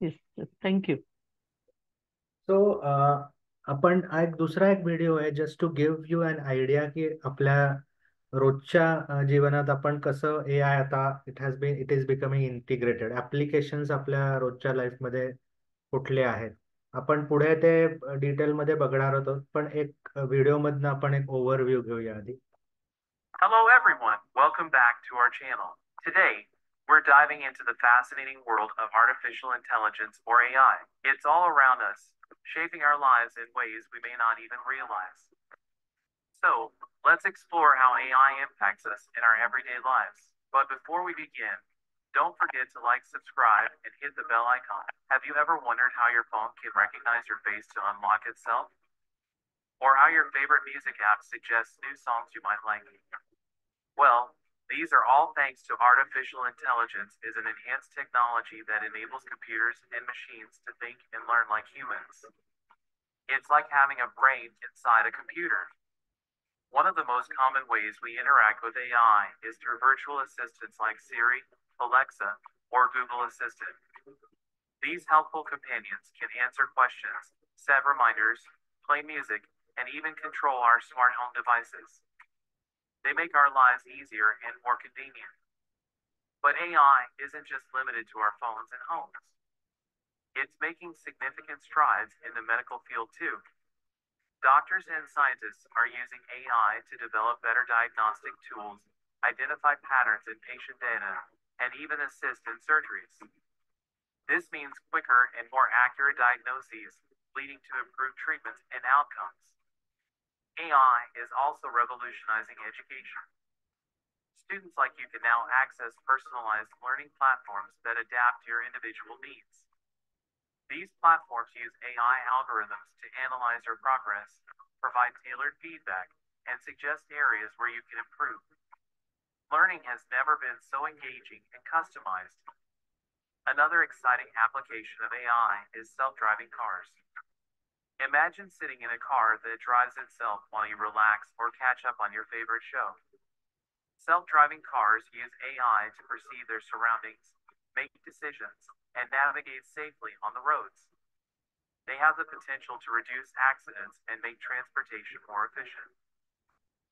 Yes, yes, thank you. सो आपण दुसरा एक व्हिडिओ आहे just to give you an idea की आपल्या रोजच्या जीवनात आपण कसं AI आता it is becoming integrated applications आपल्या रोजच्या लाईफमध्ये कुठले आहेत. आपण पुढे ते डिटेलमध्ये बघणार आहोत, पण एक व्हिडिओ मधनं आपण एक ओव्हरव्ह्यू घेऊया आधी. Hello everyone, welcome back to our channel. Today, we're diving into the fascinating world of artificial intelligence or AI. It's all around us, shaping our lives in ways we may not even realize. So, let's explore how AI impacts us in our everyday lives. But before we begin, don't forget to like, subscribe, and hit the bell icon. Have you ever wondered how your phone can recognize your face to unlock itself? Or how your favorite music app suggests new songs you might like? Well, these are all thanks to artificial intelligence is an enhanced technology that enables computers and machines to think and learn like humans. It's like having a brain inside a computer. One of the most common ways we interact with AI is through virtual assistants like Siri, Alexa, or Google Assistant. These helpful companions can answer questions, set reminders, play music, and even control our smart home devices. They make our lives easier and more convenient. But AI isn't just limited to our phones and homes. It's making significant strides in the medical field too. Doctors and scientists are using AI to develop better diagnostic tools, identify patterns in patient data, and even assist in surgeries. This means quicker and more accurate diagnoses, leading to improved treatments and outcomes. AI is also revolutionizing education. Students like you can now access personalized learning platforms that adapt to your individual needs. These platforms use AI algorithms to analyze your progress, provide tailored feedback, and suggest areas where you can improve. Learning has never been so engaging and customized. Another exciting application of AI is self-driving cars. Imagine sitting in a car that drives itself while you relax or catch up on your favorite show. Self-driving cars use AI to perceive their surroundings, make decisions, and navigate safely on the roads. They have the potential to reduce accidents and make transportation more efficient.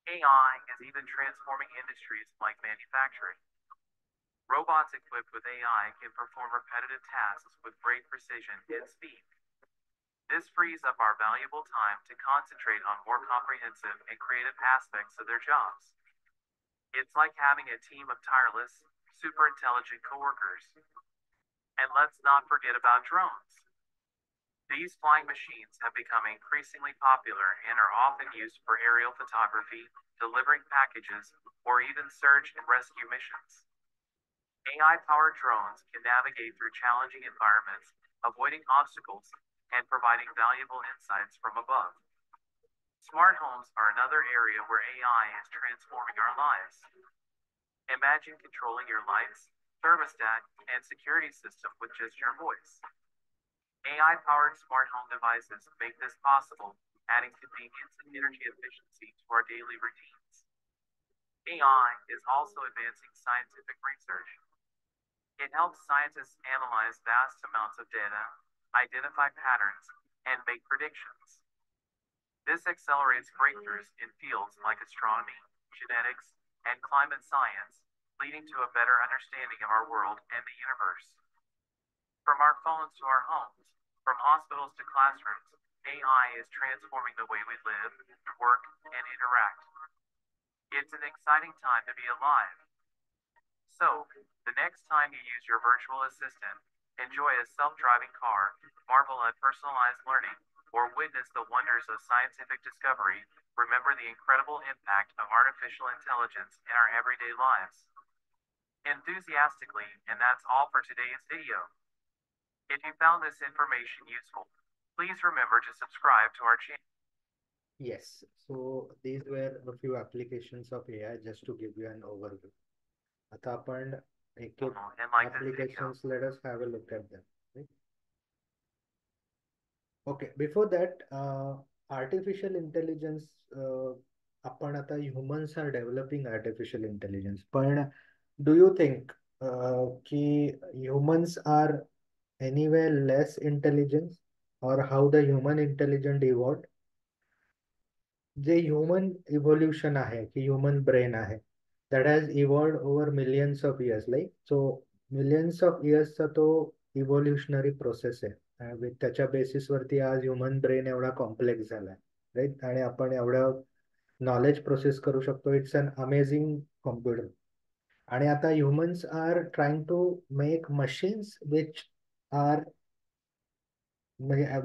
AI is even transforming industries like manufacturing. Robots equipped with AI can perform repetitive tasks with great precision and speed. This frees up our valuable time to concentrate on more comprehensive and creative aspects of their jobs. It's like having a team of tireless, super intelligent coworkers. And let's not forget about drones. These flying machines have become increasingly popular and are often used for aerial photography, delivering packages, or even search and rescue missions. AI-powered drones can navigate through challenging environments, avoiding obstacles, and providing valuable insights from above. Smart homes are another area where AI is transforming our lives. Imagine controlling your lights, thermostat, and security system with just your voice. AI-powered smart home devices make this possible, adding convenience and energy efficiency to our daily routines. AI is also advancing scientific research. It helps scientists analyze vast amounts of data, identify patterns, and make predictions. This accelerates breakthroughs in fields like astronomy, genetics, and climate science, leading to a better understanding of our world and the universe. From our phones to our homes, from hospitals to classrooms, AI is transforming the way we live, work, and interact. It's an exciting time to be alive. So, the next time you use your virtual assistant, enjoy a self-driving car, marvel at personalized learning, or witness the wonders of scientific discovery, remember the incredible impact of artificial intelligence in our everyday lives. Enthusiastically, and that's all for today's video. If you found this information useful, please remember to subscribe to our channel. Yes, so these were a few applications of AI just to give you an overview. आता आपण एक एक And like this video. applications, let us have a look at them. Right? Okay, before that, artificial intelligence, आपण आता humans are developing artificial intelligence. पण do you think की humans are anyway less intelligence, or how the human intelligence evolved. जे human evolution आहे की human brain आहे, that has evolved over millions of years, like so millions of इयर्सचा तो evolutionary process आहे. त्याच्या बेसिसवरती आज ह्युमन ब्रेन एवढा कॉम्प्लेक्स झाला आहे, राईट. आणि आपण एवढं नॉलेज प्रोसेस करू शकतो. It's an amazing computer. आणि आता humans are trying to make machines which are,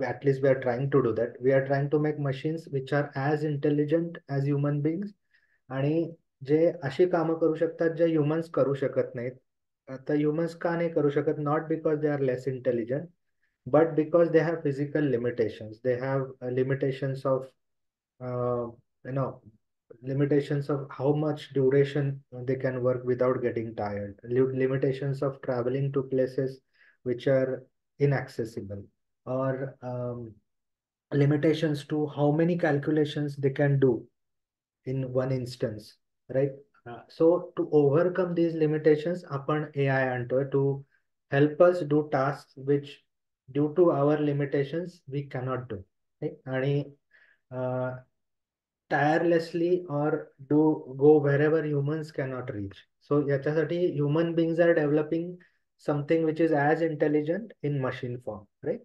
at least we are trying to do that. We are trying to make machines which are as intelligent as human beings, आणि जे अशी कामं करू शकतात जे humans करू शकत नाहीत. आता ह्युमन्स का नाही करू शकत? Not because they are less intelligent, but because they have physical limitations. They have limitations of you know limitations of how much duration they can work without getting tired, limitations of traveling to places which are inaccessible, or limitations to how many calculations they can do in one instance, right? So to overcome these limitations, आपण AI आणतोय to help us do tasks which due to our limitations we cannot do, right? आणि tirelessly or do go wherever humans cannot reach. So याच्यासाठी human beings are developing something which is as intelligent in machine form, right?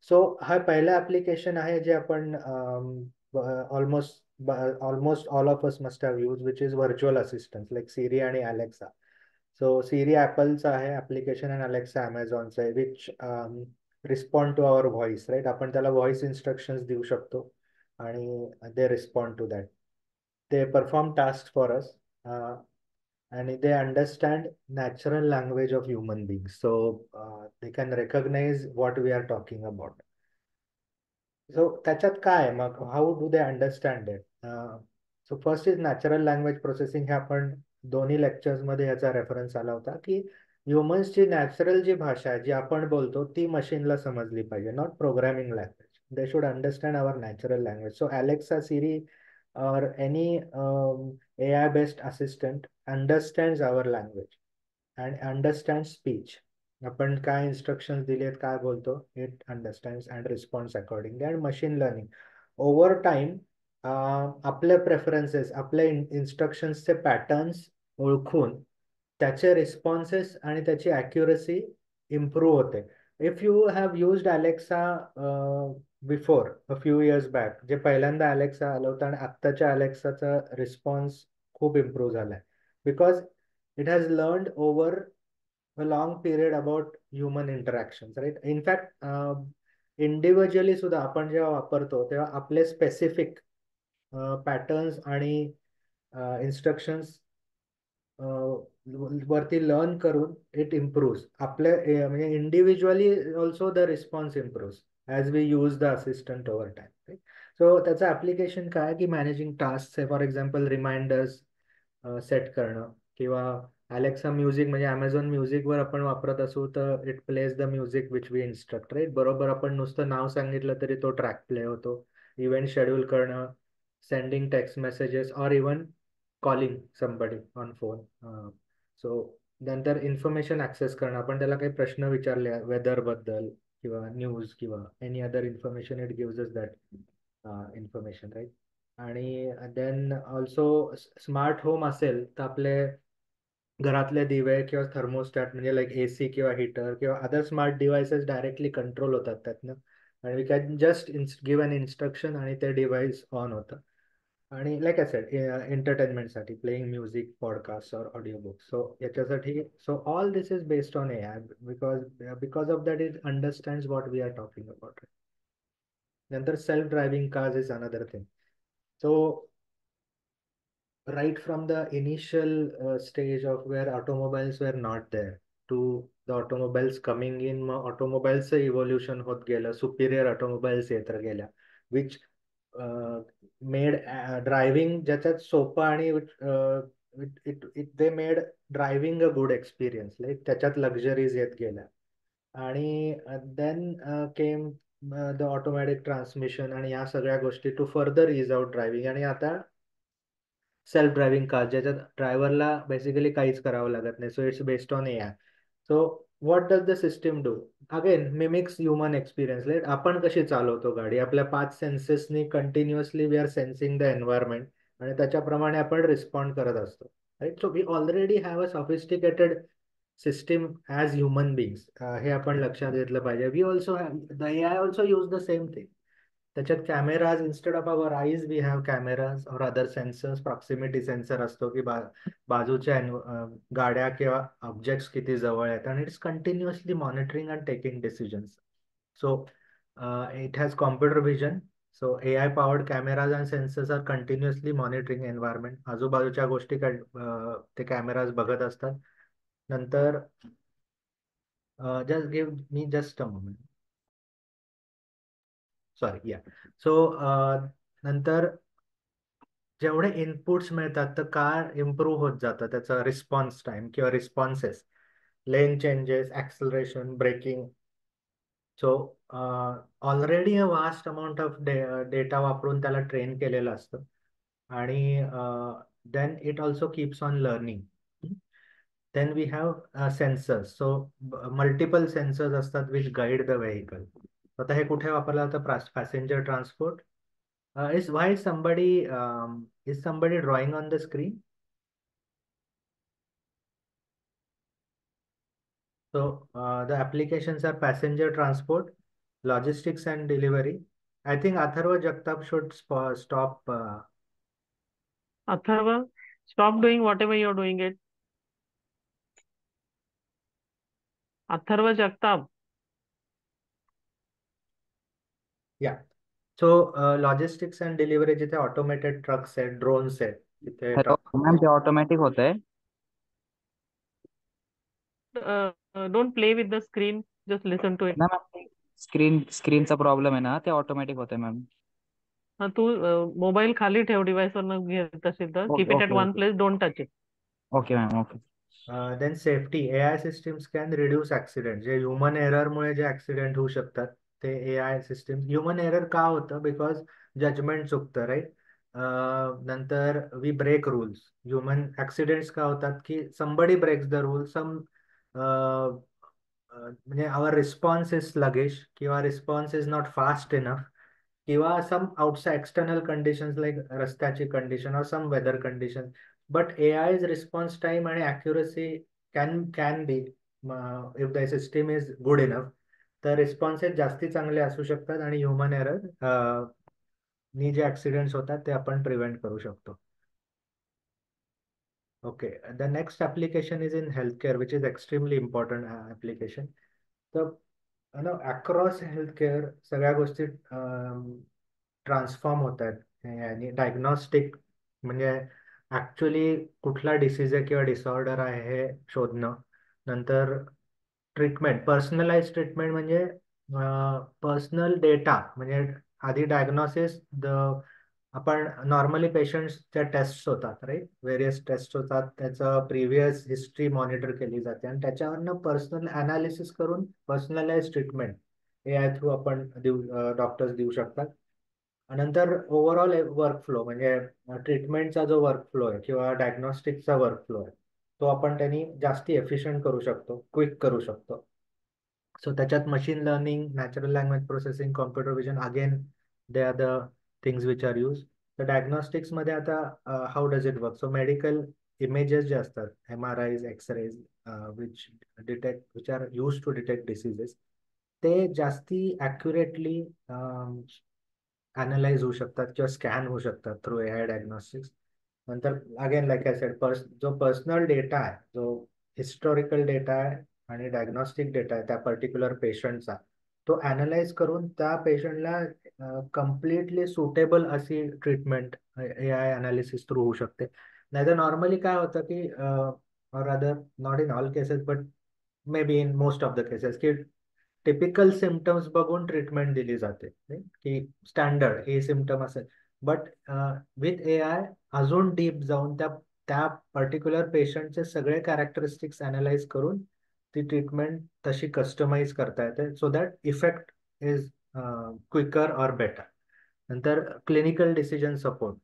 So हा पहिला application आहे जे आपण almost all of us must have used, which is virtual assistants like Siri आणि Alexa. So Siri Appleचा आहे application and Alexa Amazonचा आहे, which respond to our voice, right? आपण त्याला voice instructions देऊ शकतो आणि they respond to that. They perform tasks for us, and they understand natural language of human beings. So they can recognize what we are talking about. So त्याच्यात काय आहे मग? How do they understand it? So first is natural language processing. हे आपण दोन्ही lectures मध्ये याचा reference आला होता की ह्युमन्सची नॅचरल जी भाषा आहे जी आपण बोलतो ती मशीनला समजली पाहिजे, not programming language. They should understand our natural language. So Alexa, Siri or any AI based assistant understands our language and understands speech. आपण काय इन्स्ट्रक्शन दिलेत, काय बोलतो, it understands and responds accordingly. And machine learning over time आपल्या preferences, आपल्या इन्स्ट्रक्शन्सचे patterns ओळखून त्याचे रिस्पॉन्सेस आणि त्याची ॲक्युरसी इम्प्रूव्ह होते. If you have used Alexa before a few years back, जे पहिल्यांदा अलेक्सा आलं होतं आणि आत्ताच्या अलेक्साचा रिस्पॉन्स खूप इम्प्रूव्ह झालाय, because it has learned over a long period about human interactions, right? In fact, individually सुद्धा आपण जेव्हा वापरतो तेव्हा आपले स्पेसिफिक पॅटर्न्स आणि इन्स्ट्रक्शन्स वरती लर्न करून इट इम्प्रूव्ह आपल्या म्हणजे individually also the response improve as we use the assistant over time. So त्याचं ॲप्लिकेशन काय की मॅनेजिंग टास्क आहे, फॉर एक्झाम्पल रिमाइंडर्स सेट करणं, किंवा अलेक्सा म्युझिक म्हणजे अमेझॉन म्युझिकवर आपण वापरत असू तर it plays the music which we instruct, right. बरोबर आपण नुसतं नाव सांगितलं तरी तो ट्रॅक प्ले होतो. इव्हेंट शेड्यूल करणं, sending text messages, or even calling somebody on phone. So नंतर इन्फॉर्मेशन ऍक्सेस करणं, आपण त्याला काही प्रश्न विचारले वेदर बद्दल किंवा न्यूज किंवा any other information, it gives us that information, right. आणि देन ऑल्सो स्मार्ट होम असेल तर आपले घरातले दिवे किंवा थर्मोस्टॅट म्हणजे लाईक एसी किंवा हीटर किंवा other smart devices directly control होतात त्यातनं, आणि we can just give an instruction आणि ते डिव्हाइस ऑन होतं. आणि लाईक आय सेड एंटरटेनमेंटसाठी प्लेइंग म्युझिक, पॉडकास्ट और ऑडिओ बुक. सो याच्यासाठी so all this is based on AI, because of that it understands what we are talking about. नंतर self driving cars is another thing. So right from the initial stage of where automobiles were not there to the automobiles coming in, मग ऑटोमोबाईलचं evolution होत गेलं, Superior automobiles येत गेल्या, which made driving ज्याच्यात सोपं आणि they made driving a good experience, like त्याच्यात लक्झरीज येत गेल्या. आणि then came the automatic transmission आणि या सगळ्या गोष्टी to further is out driving. आणि आता सेल्फ ड्रायव्हिंग कार ज्याच्यात ड्रायव्हरला बेसिकली काहीच करावं लागत नाही. So it's based on AI. So what does the system do? Again mimics human experience. Like आपण कशी चालवतो गाडी, आपल्या 5 सेन्सेसनी continuously we are sensing the environment आणि त्याच्याप्रमाणे आपण रिस्पॉन्ड करत असतो. Right. So we already have a sophisticated system as human beings. हे आपण लक्षात घेतलं पाहिजे. We also the AI also use the same thing. त्याच्यात cameras, instead of our eyes we have cameras और अदर सेन्सर्स. प्रॉक्सिमिटी सेन्सर असतो की बाजूच्या गाड्या किंवा ऑब्जेक्ट्स किती जवळ आहेत, आणि it's continuously monitoring and taking decisions. So it has computer vision. So AI powered cameras and sensors are continuously monitoring environment. आजूबाजूच्या गोष्टी ते कॅमेराज बघत असतात. नंतर just give me just a moment. Sorry, या. सो नंतर जेवढे इनपुट्स मिळतात तर कार इम्प्रूव्ह होत जातं, त्याचा रिस्पॉन्स टाइम किंवा responses, lane changes, acceleration, braking. So already a vast amount of data वापरून त्याला ट्रेन केलेलं असतं. आणि then it also keeps on learning. Then we have sensors. So multiple sensors असतात विच गाईड द व्हेकल. आता हे कुठे वापरलं जातं? Passenger transport. Is why somebody is somebody drawing on the screen? So the applications are passenger transport, logistics and delivery. I think Atharva Jagtap should stop. Atharva, stop doing whatever you're doing it. Atharva Jagtap. Yeah. So logistics and delivery जिथे automated trucks आहेत, drones आहेत, तिथे hello ma'am, ते automatic होत आहे. Don't play with the screen. Just listen to it. ना ma'am, स्क्रीनचा problem आहे ना, ते ऑटोमॅटिक होत आहे मॅम. तू मोबाईल खाली ठेव, डिव्हाइस वर घेत असेल तर keep okay it at okay one okay place, don't touch it. Okay ma'am okay. Then safety. AI systems can reduce accident. जे ह्युमन एररमुळे जे ऍक्सिडेंट होऊ शकतात ते AI सिस्टीम. ह्युमन एरर का होतं? बिकॉज जजमेंट चुकतं, राईट. नंतर we break rules. Human accidents का होतात? की समबडी ब्रेक्स द रूल. म्हणजे आवर रिस्पॉन्स इज sluggish किंवा response is not fast enough, किंवा some outside external conditions like रस्त्याची कंडिशन और some weather condition. But AI's response time आणि accuracy can be, if the system is good enough, तर responses जास्ती चांगले असू शकतात आणि ह्युमन एरर नी जे ऍक्सिडेंट्स होतात ते आपण प्रिव्हेंट करू शकतो. Okay. The next application is in health care, which is extremely important application. तर अक्रॉस हेल्थ केअर सगळ्या गोष्टी ट्रान्सफॉर्म होत आहेत आणि डायग्नॉस्टिक म्हणजे ऍक्च्युली कुठला डिसीज आहे किंवा डिसऑर्डर आहे हे शोधणं. नंतर ट्रीटमेंट, पर्सनलाइज ट्रीटमेंट म्हणजे पर्सनल डेटा. म्हणजे आधी डायग्नोसिस, आपण नॉर्मली पेशंट्सच्या टेस्ट होतात, राईट. व्हेरियस टेस्ट होतात, त्याचं प्रिव्हियस हिस्ट्री मॉनिटर केली जाते आणि त्याच्यावरनं पर्सनल अनालिसिस करून पर्सनलाइज ट्रीटमेंट AI थ्रू आपण डॉक्टर्स देऊ शकतात. नंतर ओव्हरऑल वर्कफ्लो म्हणजे ट्रीटमेंटचा जो वर्कफ्लो आहे किंवा डायग्नोस्टिकचा वर्कफ्लो आहे तो आपण त्यांनी जास्ती एफिशियंट करू शकतो, क्विक करू शकतो. सो त्याच्यात machine learning, natural language processing, computer vision, again they are the things which are use. तर डायग्नोस्टिक्स मध्ये आता how does it work? So medical images जे असतात, MRIs, X rays, which are use to detect diseases, ते जास्ती accurately analyse होऊ शकतात किंवा स्कॅन होऊ शकतात थ्रू AI डायग्नोस्टिक्स. नंतर अगेन लाईक आय सेड, जो पर्सनल डेटा आहे, जो हिस्टॉरिकल डेटा आहे आणि डायग्नोस्टिक डेटा आहे त्या पर्टिक्युलर पेशंटचा, तो अनालाइज करून त्या पेशंटला कम्प्लिटली सुटेबल अशी ट्रीटमेंट AI अनालिसिस थ्रू होऊ शकते. नाहीतर नॉर्मली काय होतं की और other, not in all cases but may be in most of the cases, की टिपिकल सिमटम्स बघून ट्रीटमेंट दिली जाते, right? की स्टँडर्ड हे सिमटम असेल. बट विथ AI अजून डीप जाऊन त्या त्या पर्टिक्युलर पेशंटचे सगळे कॅरेक्टरिस्टिक्स अनालाइज करून ती ट्रीटमेंट तशी कस्टमाइज करता येते, so that effect is quicker और बेटर. नंतर clinical decision support.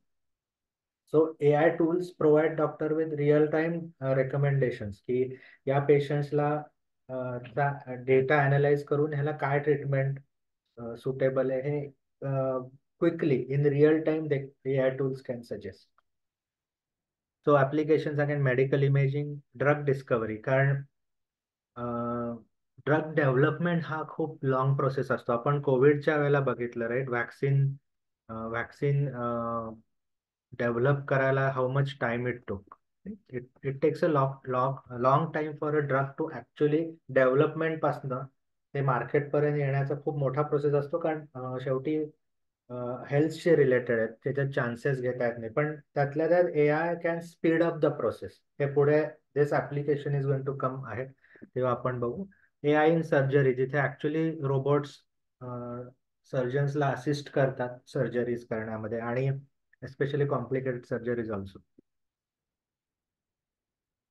So AI tools provide doctor with real time recommendations की या पेशंट्सला डेटा अनालाइज करून ह्याला काय ट्रीटमेंट सुटेबल आहे हे quickly in real time AI tools can suggest. So applications again medical imaging, drug discovery. कारण drug development हा खूप लॉंग प्रोसेस असतो. आपण कोविडच्या वेळेला बघितलं राईट, वॅक्सिन डेव्हलप करायला how much time it took. It takes a long time for a drug to actually development पासनं ते मार्केट पर्यंत येण्याचा खूप मोठा प्रोसेस असतो. कारण शेवटी हेल्थशी रिलेटेड आहेत, त्याच्यात चान्सेस घेता येत नाही. पण त्यातल्या त्यात AI can speed up the process. हे पुढे this application is going to come आहे तेव्हा आपण बघू. AI इन सर्जरी, जिथे ऍक्च्युली रोबोट्स सर्जन्सला असिस्ट करतात सर्जरीज करण्यामध्ये, आणि especially complicated surgeries also.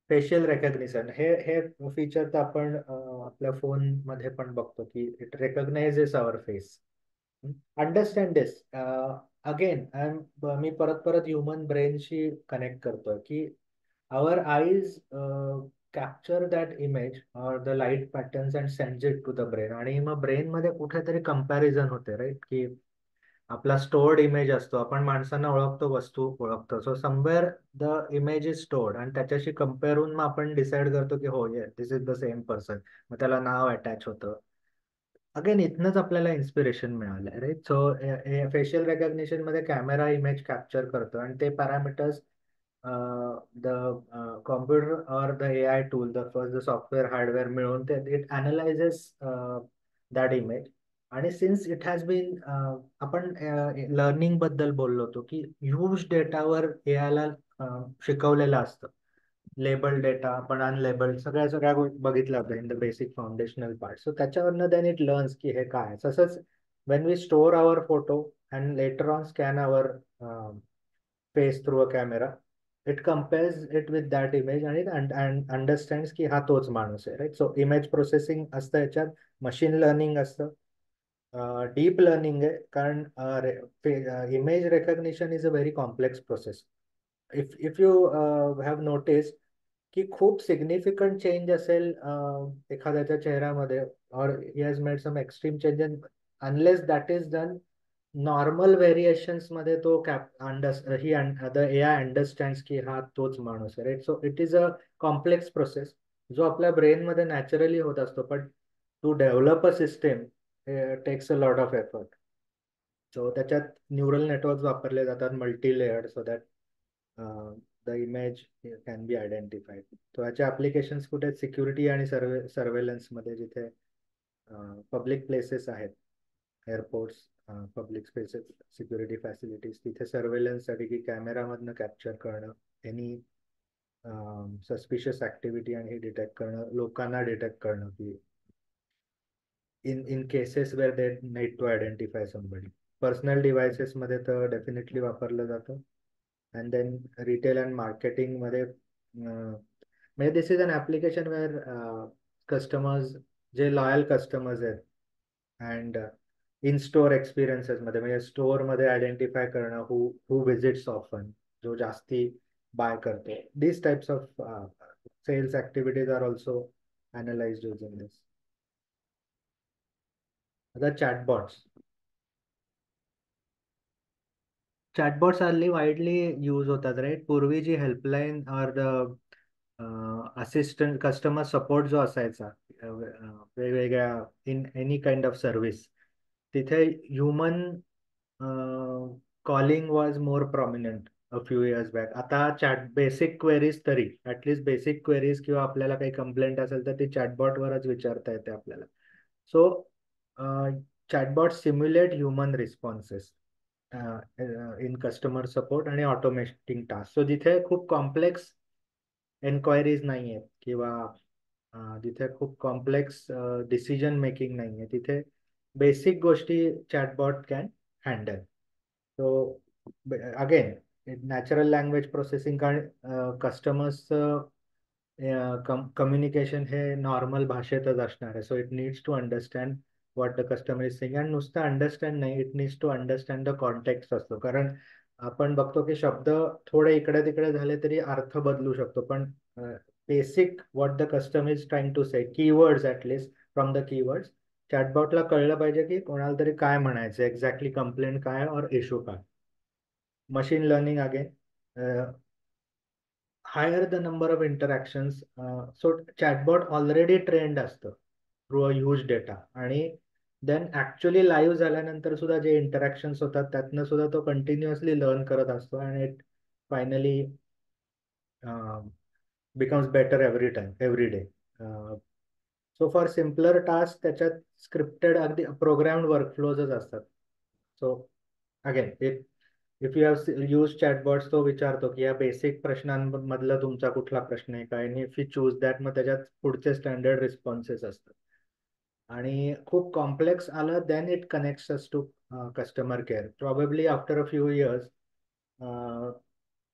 Facial recognition हे फीचर तर आपण आपल्या फोन मध्ये पण बघतो की it recognises our face. Understand this again मी परत परत ह्युमन ब्रेनशी कनेक्ट करतोय की our eyes capture that image और the light patterns and send it to the brain, आणि मग ब्रेन मध्ये कुठेतरी कंपॅरिझन होते राईट, की आपला स्टोर्ड इमेज असतो, आपण माणसांना ओळखतो, वस्तू ओळखतो, so somewhere the image is stored, आणि त्याच्याशी कम्पेअर होऊन मग आपण डिसाईड करतो की हो ये this is the same person, मग त्याला नाव अटॅच होतं. अगेन इथनच आपल्याला इन्स्पिरेशन मिळालंय राईट. सो फेशियल रेकग्निशन मध्ये कॅमेरा इमेज कॅप्चर करतो आणि ते parameters the computer or the AI tool, the first the software hardware मिळून ते इट अनालायझेस दॅट इमेज. आणि सिन्स इट हॅज बीन, आपण लर्निंग बद्दल बोललो होतो की ह्यूज डेटावर AI ला शिकवलेलं असतं. लेबल डेटा, आपण अनलेबल्ड सगळ्या सगळ्या बघितल्या होत्या in the basic foundational part. So त्याच्यावरनं देन इट लर्न्स की हे काय. तसंच when we store our photo and later on scan our face through a camera, it compares it with that image आणि अंडरस्टँड की हा तोच माणूस आहे राईट. सो इमेज प्रोसेसिंग असतं याच्यात, मशीन लर्निंग असतं, डीप लर्निंग आहे, कारण image recognition is a very complex process. If you have notice की खूप सिग्निफिकंट चेंज असेल एखाद्याच्या चेहऱ्यामध्ये, और he has made some extreme changes, unless that is done normal variations मध्ये तो द AI अंडरस्टँड की हा तोच माणूस आहे right. So it is a complex process जो आपल्या ब्रेन मध्ये नॅचरली होत असतो, पण to develop a system takes a lot of effort. So त्याच्यात न्यूरल नेटवर्क वापरले जातात, multi layered, so that the image can be identified. तो याचे ऍप्लिकेशन्स कुठे सिक्युरिटी आणि सर्वेलन्स मध्ये, जिथे पब्लिक प्लेसेस आहेत, airports, public spaces, security facilities, तिथे सर्वेलन्ससाठी की कॅमेरामधनं कॅप्चर करणं एनी सस्पिशियस ऍक्टिव्हिटी आणि डिटेक्ट करणं, लोकांना डिटेक्ट करणं की in cases where they need to identify somebody. Personal devices मध्ये तर डेफिनेटली वापरलं जातं. And then retail and marketing मध्ये, म्हणजे this is an application where customers, जे लॉयल कस्टमर्स आहेत, अँड इन स्टोअर एक्सपिरियन्सेस मध्ये, म्हणजे स्टोअर मध्ये आयडेंटिफाय करणं हू विजिट्स ऑफन, जो जास्ती बाय करतो. This types of sales activities are also analysed using this. आता चॅटबॉट्स हल्ली वाईडली यूज होतात राईट. पूर्वी जी helpline or the assistant customer support जो असायचा वेगवेगळ्या in any kind of service, तिथे human calling was more prominent a few years back. आता बेसिक क्वेरीज तरी, ऍटलिस्ट बेसिक क्वेरीज किंवा आपल्याला काही कंप्लेंट असेल तर ती चॅटबॉटवरच विचारता येते आपल्याला. So chatbot simulate human responses in customer support आणि ऑटोमेटिंग टास्क. सो जिथे खूप कॉम्प्लेक्स एन्क्वायरीज नाही आहेत किंवा जिथे खूप कॉम्प्लेक्स डिसिजन मेकिंग नाही आहे, तिथे बेसिक गोष्टी chatbot can handle. So again natural language processing, कारण कस्टमर्सचं कम्युनिकेशन हे नॉर्मल भाषेतच असणार आहे. So it needs to understand what the customer is saying, and नुसतं अंडरस्टँड नाही, it needs to understand the context असतो. कारण आपण बघतो की शब्द थोडे इकडे तिकडे झाले तरी अर्थ बदलू शकतो, पण basic what the customer is trying to say, keywords at least from the keywords चॅटबॉटला कळलं पाहिजे की कोणाला तरी काय म्हणायचं, एक्झॅक्टली कंप्लेंट काय और इश्यू काय. Machine learning again, higher the number of interactions. So chatbot already trained असतं थ्रू अ ह्यूज डेटा, आणि देन ऍक्च्युली लाईव्ह झाल्यानंतर सुद्धा जे इंटरॅक्शन्स होतात त्यातनं सुद्धा तो कंटिन्युअसली लर्न करत असतो, आणि it finally becomes better every time every day. So for simpler task त्याच्यात स्क्रिप्टेड अगदी प्रोग्राम्ड वर्कफ्लोजच असतात. So again if you have use chatbots, तो विचारतो की या बेसिक प्रश्नांमधला तुमचा कुठला प्रश्न आहे काय, आणि इफ यू चूज दॅट मग त्याच्यात पुढचे स्टँडर्ड रिस्पॉन्सेस असतात. आणि खूप कॉम्प्लेक्स आलं then it connects us to customer care. Probably after a few years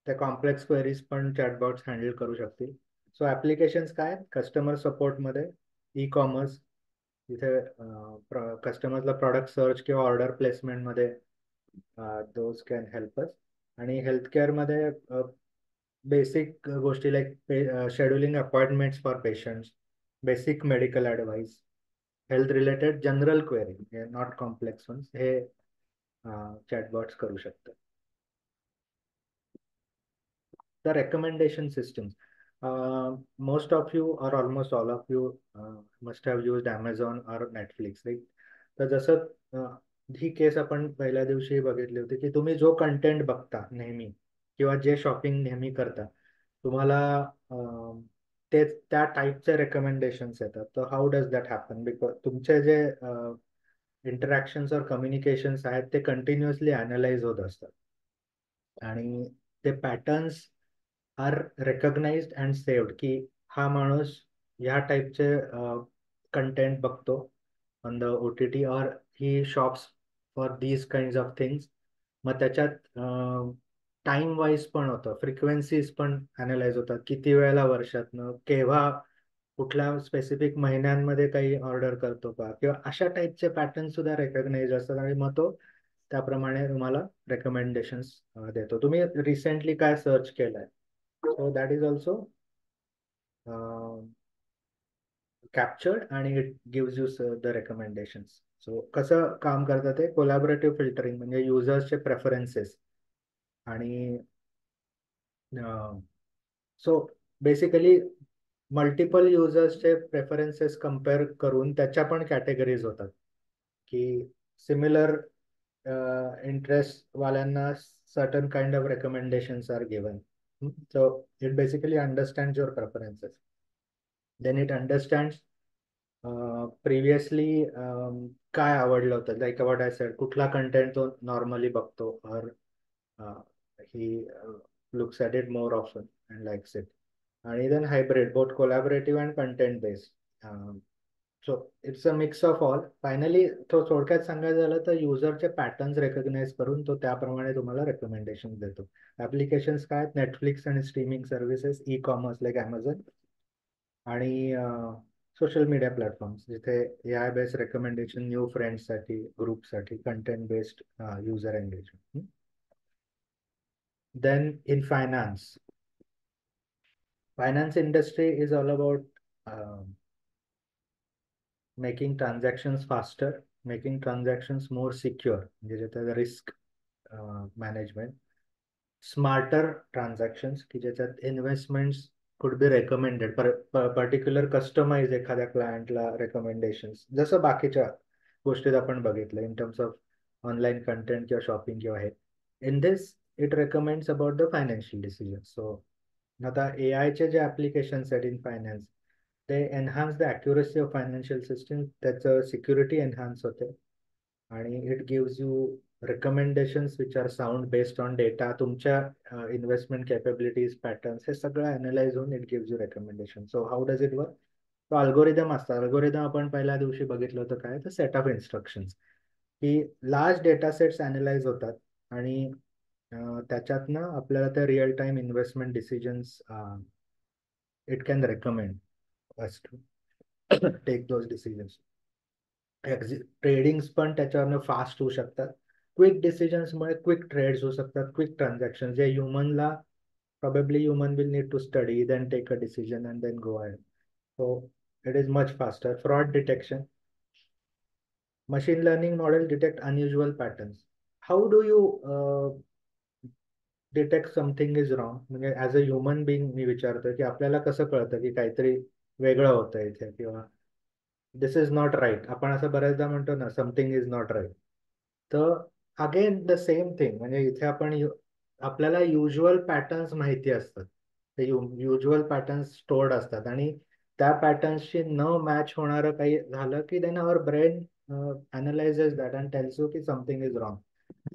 त्या कॉम्प्लेक्स क्वेरीज पण चॅटबॉट्स हँडल करू शकतील. सो ॲप्लिकेशन्स काय, कस्टमर सपोर्टमध्ये, ई कॉमर्स, तिथे कस्टमरला प्रॉडक्ट सर्च किंवा ऑर्डर प्लेसमेंटमध्ये दोज कॅन हेल्प अस. आणि हेल्थकेअरमध्ये बेसिक गोष्टी like scheduling appointments for patients, basic medical advice, health related general query, not complex ones, हे चॅटबॉट्स करू शकतात. The recommendation systems. Most of you or almost all of you must have used Amazon or Netflix, right? तर जसं ही case आपण पहिल्या दिवशी बघितली होती की तुम्ही जो कंटेंट बघता नेहमी किंवा जे शॉपिंग नेहमी करता, तुम्हाला तेच त्या टाईपचे रेकमेंडेशन्स येतात. तर how does that happen? Because तुमचे जे इंटरॅक्शन्स और कम्युनिकेशन्स आहेत ते कंटिन्युअसली अनालाइज होत असतात, आणि ते patterns are recognised and saved की हा माणूस ह्या टाईपचे कंटेंट बघतो ऑन द OTT, और he shops for these kind of things. मग त्याच्यात टाइम वाईज पण होतं, फ्रिक्वेन्सीज पण अनालाइज होतात, किती वेळेला वर्षातनं, केव्हा, कुठल्या स्पेसिफिक महिन्यांमध्ये काही ऑर्डर करतो का, किंवा अशा टाईपचे पॅटर्न सुद्धा रेकग्नाइज असतात, आणि मग तो त्याप्रमाणे तुम्हाला रेकमेंडेशन्स देतो. तुम्ही रिसेंटली काय सर्च केलंय, so that is also captured and it gives you the recommendations. So कसं काम करतं ते, कोलॅबोरेटिव्ह फिल्टरिंग म्हणजे युजर्सचे प्रेफरन्सेस, आणि सो बेसिकली मल्टिपल युजर्सचे प्रेफरन्सेस कम्पेअर करून त्याच्या पण कॅटेगरीज होतात की सिमिलर इंटरेस्ट वाल्यांना certain kind of recommendations are given. So it basically understands your preferences. Then it understands previously काय आवडलं होतं, लाईक व्हॉट आय सेड, कुठला कंटेंट तो नॉर्मली बघतो, और he looks at it more often and likes it. आणि then hybrid, both collaborative and content based. So it's a mix of all. Finally तो थोडक्यात सांगायचं झालं तर युजरचे पॅटर्न्स रेकग्नाइज करून तो त्याप्रमाणे तुम्हाला रेकमेंडेशन देतो. ऍप्लिकेशन्स काय आहेत, नेटफ्लिक्स आणि streaming services, e commerce like Amazon, आणि सोशल मीडिया प्लॅटफॉर्म्स जिथे AI बेस्ड रेकमेंडेशन, न्यू फ्रेंड्ससाठी, ग्रुपसाठी, content based user engagement. Then in finance industry is all about making transactions faster, making transactions more secure, म्हणजे ज्याच्यात risk management, smarter transactions की ज्याच्यात investments could be recommended, particular customise एखाद्या क्लायंटला recommendations, जसं बाकीच्या गोष्टीत आपण बघितलं in terms of online content किंवा शॉपिंग किंवा हे. In this it recommends about the financial decision. So आता AIचे जे ॲप्लिकेशन्स आहेत इन फायनान्स, ते enhance the accuracy of financial system, त्याचं सिक्युरिटी एनहान्स होते, आणि it gives you recommendations which are sound based on data, तुमच्या इन्व्हेस्टमेंट कॅपेबिलिटीज, पॅटर्न्स, हे सगळं अनालाइज होऊन it gives you recommendation. So how does it work? तो algorithm असतं. Algorithm आपण पहिल्या दिवशी बघितलं होतं काय, तर सेट ऑफ इन्स्ट्रक्शन्स, की लार्ज डेटा सेट्स अनालाइज होतात, आणि त्याच्यातनं आपल्याला त्या real time investment decisions it can recommend us to take those decisions. Tradings पण त्याच्यावरनं फास्ट होऊ शकतात. क्विक डिसिजन्समुळे क्विक ट्रेड्स होऊ शकतात, क्विक ट्रान्झॅक्शन जे ह्युमनला probably human will need to study, then take a decision and then go ahead. So it is much faster. Fraud detection. Machine learning model detect unusual patterns. How do you detect something is wrong? म्हणजे as a human being मी विचारतो की आपल्याला कसं कळतं की काहीतरी वेगळं होतं इथे, किंवा दिस इज नॉट राईट. आपण असं बऱ्याचदा म्हणतो ना, समथिंग इज नॉट राईट. तर अगेन द सेम थिंग, म्हणजे इथे आपण आपल्याला युज्युअल पॅटर्न्स माहिती असतात, ते युज्युअल पॅटर्न्स स्टोर्ड असतात, आणि त्या पॅटर्न्सशी न मॅच होणारं काही झालं की then our brain analyses that and tells you की समथिंग इज रॉंग.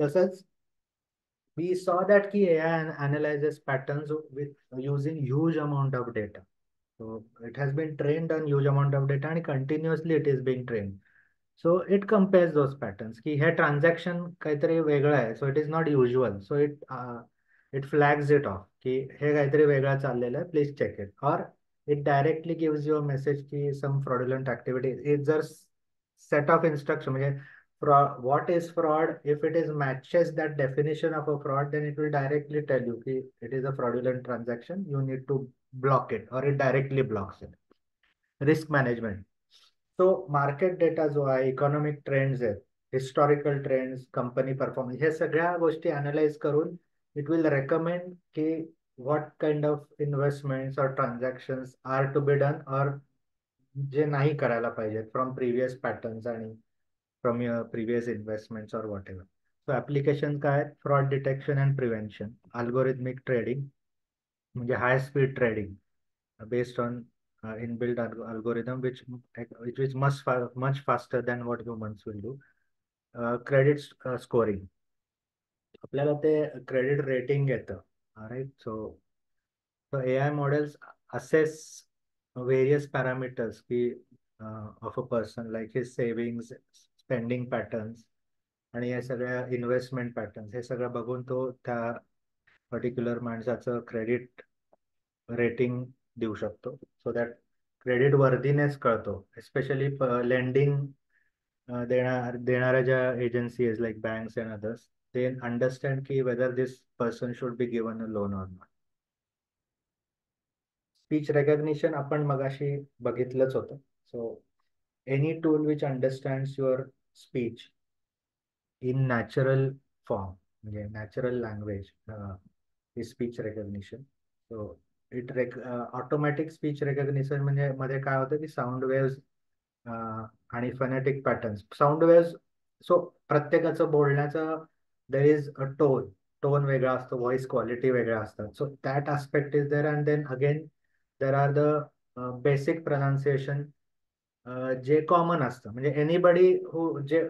तसंच we saw that key AI analyzes patterns with using huge amount of data. So it has been trained on huge amount of data and continuously it is being trained. So it compares those patterns. की हे transaction काहीतरी वेगळं आहे. So it is not usual. So it flags it off की हे काहीतरी वेगळं चाललेलं आहे. Please check it. Or it directly gives you a message की some fraudulent activity. It's just set of instruction. म्हणजे what is fraud? If it is matches that definition of a fraud, then it will directly tell you कि it is a fraudulent transaction. You need to block it, or it directly blocks it. Risk management. So market data जो आहे, economic trends आहेत, historical trends, company performance, हे सगळ्या गोष्टी analyse करून it will recommend की what kind of investments और transactions are to be done, और जे नाही करायला पाहिजेत फ्रॉम प्रिव्हियस पॅटर्न्स आणि from your previous investments or whatever. So application काय आहेत? Fraud detection and prevention, algorithmic trading, म्हणजे high speed trading based on inbuilt algorithm which is much faster than what humans will do. Credit scoring, आपल्याला ते credit rating येतं. Right. So AI models assess various parameters की of a person, like his savings, spending patterns आणि या सगळ्या investment patterns, हे सगळं बघून तो त्या पर्टिक्युलर माणसाचं क्रेडिट रेटिंग देऊ शकतो. सो दॅट क्रेडिट वर्दीनेस कळतो, एस्पेशली लेंडिंग देणाऱ्या ज्या agency is like banks and others, they understand की whether this person should be given a loan or not. Speech recognition आपण मगाशी बघितलंच होतं. So any tool which understands your speech in natural form, म्हणजे natural language is speech recognition. So automatic speech recognition म्हणजे मध्ये काय होतं की साऊंड वेव्स आणि फनेटिक पॅटर्न्स. साऊंड वेव्स, सो प्रत्येकाचं बोलण्याचं देर इज अ टोन वेगळा असतो, व्हॉइस क्वालिटी वेगळ्या असतात. So that aspect is there, and then again there are the basic pronunciation जे कॉमन असतं. म्हणजे एनीबडी जे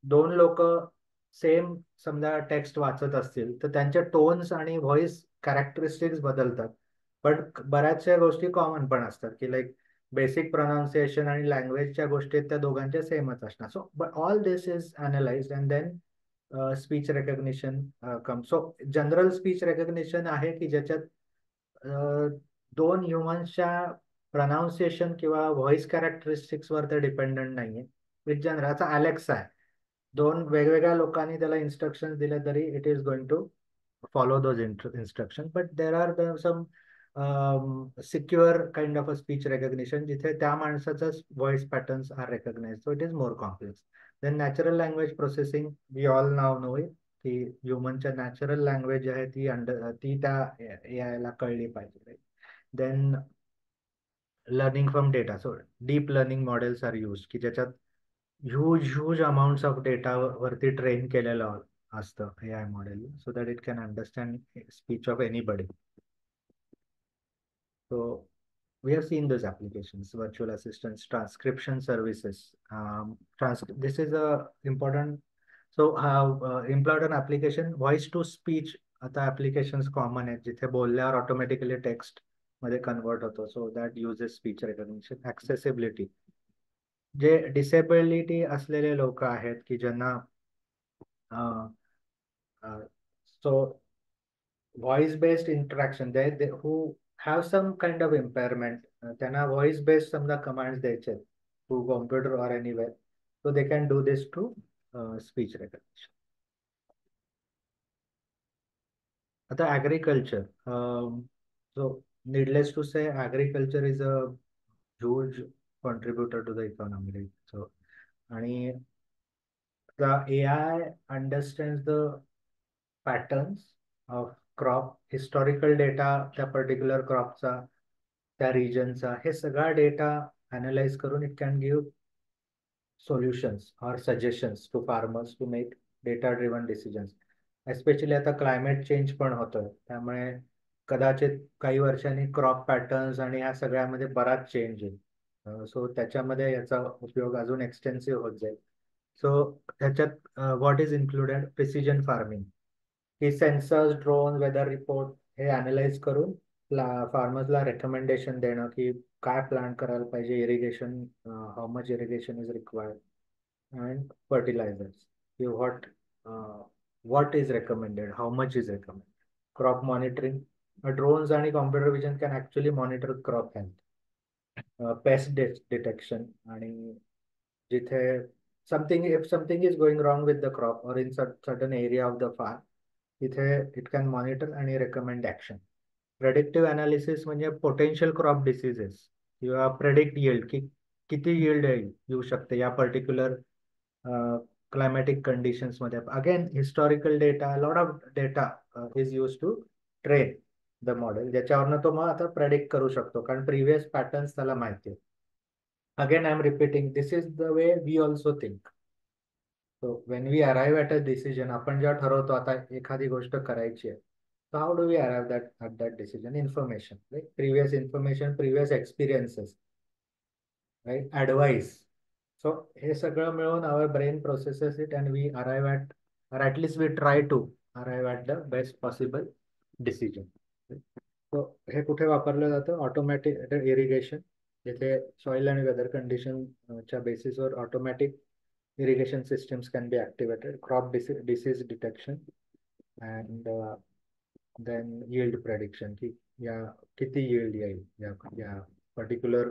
दोन लोक सेम समजा टेक्स्ट वाचत असतील तर त्यांचे टोन्स आणि व्हॉइस कॅरेक्टरिस्टिक्स बदलतात, पण बऱ्याचशा गोष्टी कॉमन पण असतात की लाईक बेसिक प्रोनाऊन्सिएशन आणि लँग्वेजच्या गोष्टी त्या दोघांच्या सेमच असणार. So but all this is analysed and then speech recognition come. So general speech recognition आहे की ज्याच्यात दोन ह्युमन्सच्या प्रनाऊन्सिएशन किंवा व्हॉइस कॅरेक्टरिस्टिक्सवर ते डिपेंडंट नाहीये. विथ जनरल आता अलेक्सा आहे, दोन वेगवेगळ्या लोकांनी त्याला इन्स्ट्रक्शन दिले तरी it is going to follow those instruction, but there are some secure kind of a speech recognition जिथे त्या माणसाचाच voice patterns are recognized, so it is more complex. Then natural language processing, we all now know it की ह्युमनच्या natural language आहे ती त्या AI ला कळली पाहिजे. Then learning from data, so deep learning models are used की ज्याच्यात huge amounts of data वरती train केलेलं असतं AI model, so that it can understand speech of anybody. So we have seen those applications, virtual assistants, transcription services. This is a important, so important application. Voice to speech आता applications common आहेत जिथे बोलल्यावर automatically text मध्ये convert होतो. So that uses speech recognition. Accessibility, J disability असलेले लोक आहेत की ज्यांना so voice based interaction, they who have some kind of impairment, त्यांना voice based समजा commands द्यायचे through computer or anywhere, so they can do this through speech recognition. आता agriculture, so needless to say, agriculture is a huge contributor to the economy, right? So, आणि the AI understands the patterns of crop, historical data त्या particular क्रॉपचा, त्या रिजनचा, हे सगळा data analyse करून it can give solutions or suggestions to farmers to make data driven decisions. Especially आता climate change पण होतोय, त्यामुळे कदाचित काही वर्षांनी क्रॉप पॅटर्न्स आणि ह्या सगळ्यामध्ये बराच चेंज येईल. सो त्याच्यामध्ये याचा उपयोग अजून एक्सटेन्सिव्ह होत जाईल. सो त्याच्यात what is included precision farming, की सेन्सर्स, ड्रोन, वेदर रिपोर्ट हे अनालाइज करून फार्मर्सला रेकमेंडेशन देणं की काय प्लांट करायला पाहिजे, irrigation, how much irrigation is required, and fertilisers, की what is recommended, how much is recommended. Crop monitoring, drones आणि computer vision can actually monitor crop health, pest detection, आणि जिथे if something is going wrong with the crop or in certain area of the farm, तिथे it can monitor आणि recommend action. Predictive analysis म्हणजे potential crop diseases किंवा predict yield, की किती yield येऊ शकते या पर्टिक्युलर climatic conditions मध्ये. Again historical data, lot of data is use to train the model, ज्याच्यावरनं तो मग आता प्रेडिक्ट करू शकतो, कारण प्रिव्हियस पॅटर्न्स त्याला माहिती आहे. Again I am repeating, this is the way we also think. So when we arrive at a decision, आपण जेव्हा ठरवतो आता एखादी गोष्ट करायची आहे, so how do we arrive at that decision? Information, right? Previous information, previous experiences, right? Advice. So हे सगळं मिळून our brain processes it and we arrive at, or at least we try to arrive at the best possible decision. So हे कुठे वापरलं जातं? Automatic irrigation, जिथे soil आणि weather condition च्या बेसिसवर automatic irrigation systems can be activated, crop disease detection, and then yield prediction, की या किती yield येईल या पर्टिक्युलर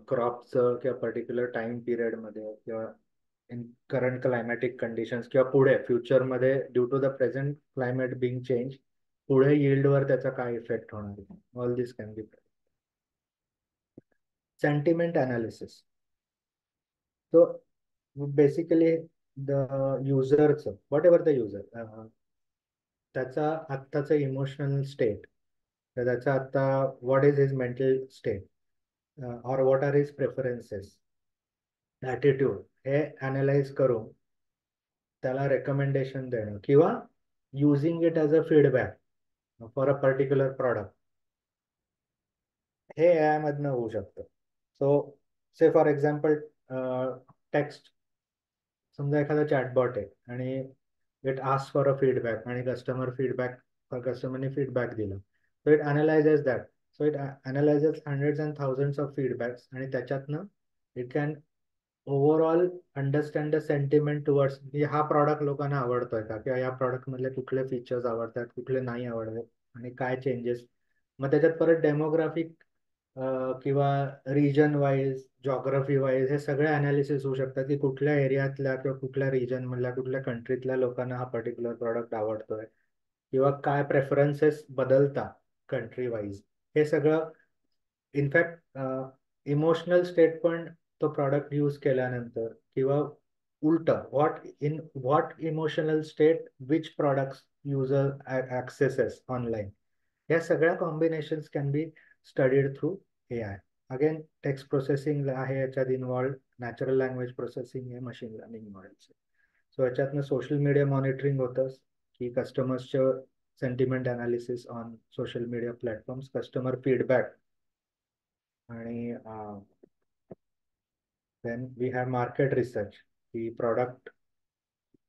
क्रॉपचं किंवा पर्टिक्युलर टाइम पिरियड मध्ये, किंवा इन करंट क्लायमॅटिक कंडिशन्स, किंवा पुढे फ्युचरमध्ये due to the present climate being change, पुढे यील्डवर त्याचा काय इफेक्ट होणार आहे. All this can be. Sentiment analysis, so basically the युजरचं, व्हॉट एव्हर द युजर, त्याचा आत्ताचं इमोशनल स्टेट, त्याचा आत्ता what is his mental state, or what are his preferences, attitude, हे अनालाइज करून त्याला रेकमेंडेशन देणं, किंवा using it as a feedback for a particular product, हे AI मधनं होऊ शकतं. सो से फॉर एक्झाम्पल टेक्स्ट, समजा एखादा चॅटबॉट आहे आणि it ask for a feedback, आणि कस्टमरने फीडबॅक दिला, so it analyses that. So it analyses hundreds and thousands of feedbacks, आणि त्याच्यातनं it can overall understand the sentiment towards, हा प्रॉडक्ट लोकांना आवडतोय का, किंवा या प्रॉडक्ट मधले कुठले फीचर्स आवडतात, कुठले नाही आवडतात, आणि काय चेंजेस. मग त्याच्यात परत डेमोग्राफिक किंवा रिजन वाईज, जॉग्रफी वाईज हे सगळे अनालिसिस होऊ शकतात, की कुठल्या एरियातल्या किंवा कुठल्या रिजन मधल्या, कुठल्या कंट्रीतल्या लोकांना हा पर्टिक्युलर प्रॉडक्ट आवडतोय, किंवा काय प्रेफरन्सेस बदलतात कंट्री वाईज. हे सगळं इनफॅक्ट इमोशनल स्टेट पण तो प्रॉडक्ट यूज केल्यानंतर, किंवा उलट what emotional state which products user accesses online, या सगळ्या combinations can be studied through AI. Again text processing आहे याच्यात इन्व्हॉल्ड, नॅचरल लँग्वेज प्रोसेसिंग आहे, मशीन लर्निंग मॉडेल्स. सो याच्यातनं सोशल मीडिया मॉनिटरिंग होतं, की कस्टमर्सचं sentiment analysis on social media platforms, customer feedback, आणि then we have market research, the product,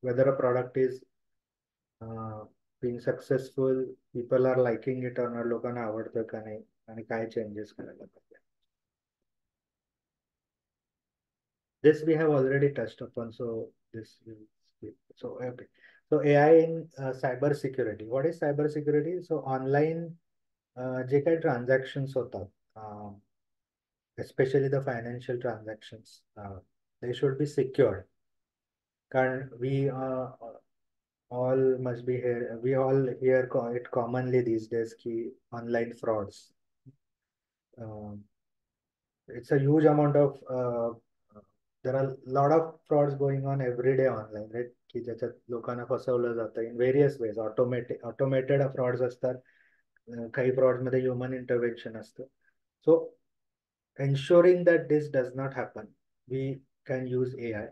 whether a product is being successful, people are liking it or not, लोकांना आवडतं का नाही, आणि काय चेंजेस करायला पाहिजे. This we have already touched upon, so this will skip. So okay, so AI in cyber security. What is cyber security? So online जे काही transactions होतात, especially the financial transactions, they should be secured, कारण all must be here. We all hear it commonly these days ki online frauds. It's a huge amount of there are a lot of frauds going on every day online, right? की ज्याच्यात लोकांना फसवलं जातं in various ways. Automated frauds असतात. काही frauds मध्ये human intervention असतं. So ensuring that this does not happen, we can use AI.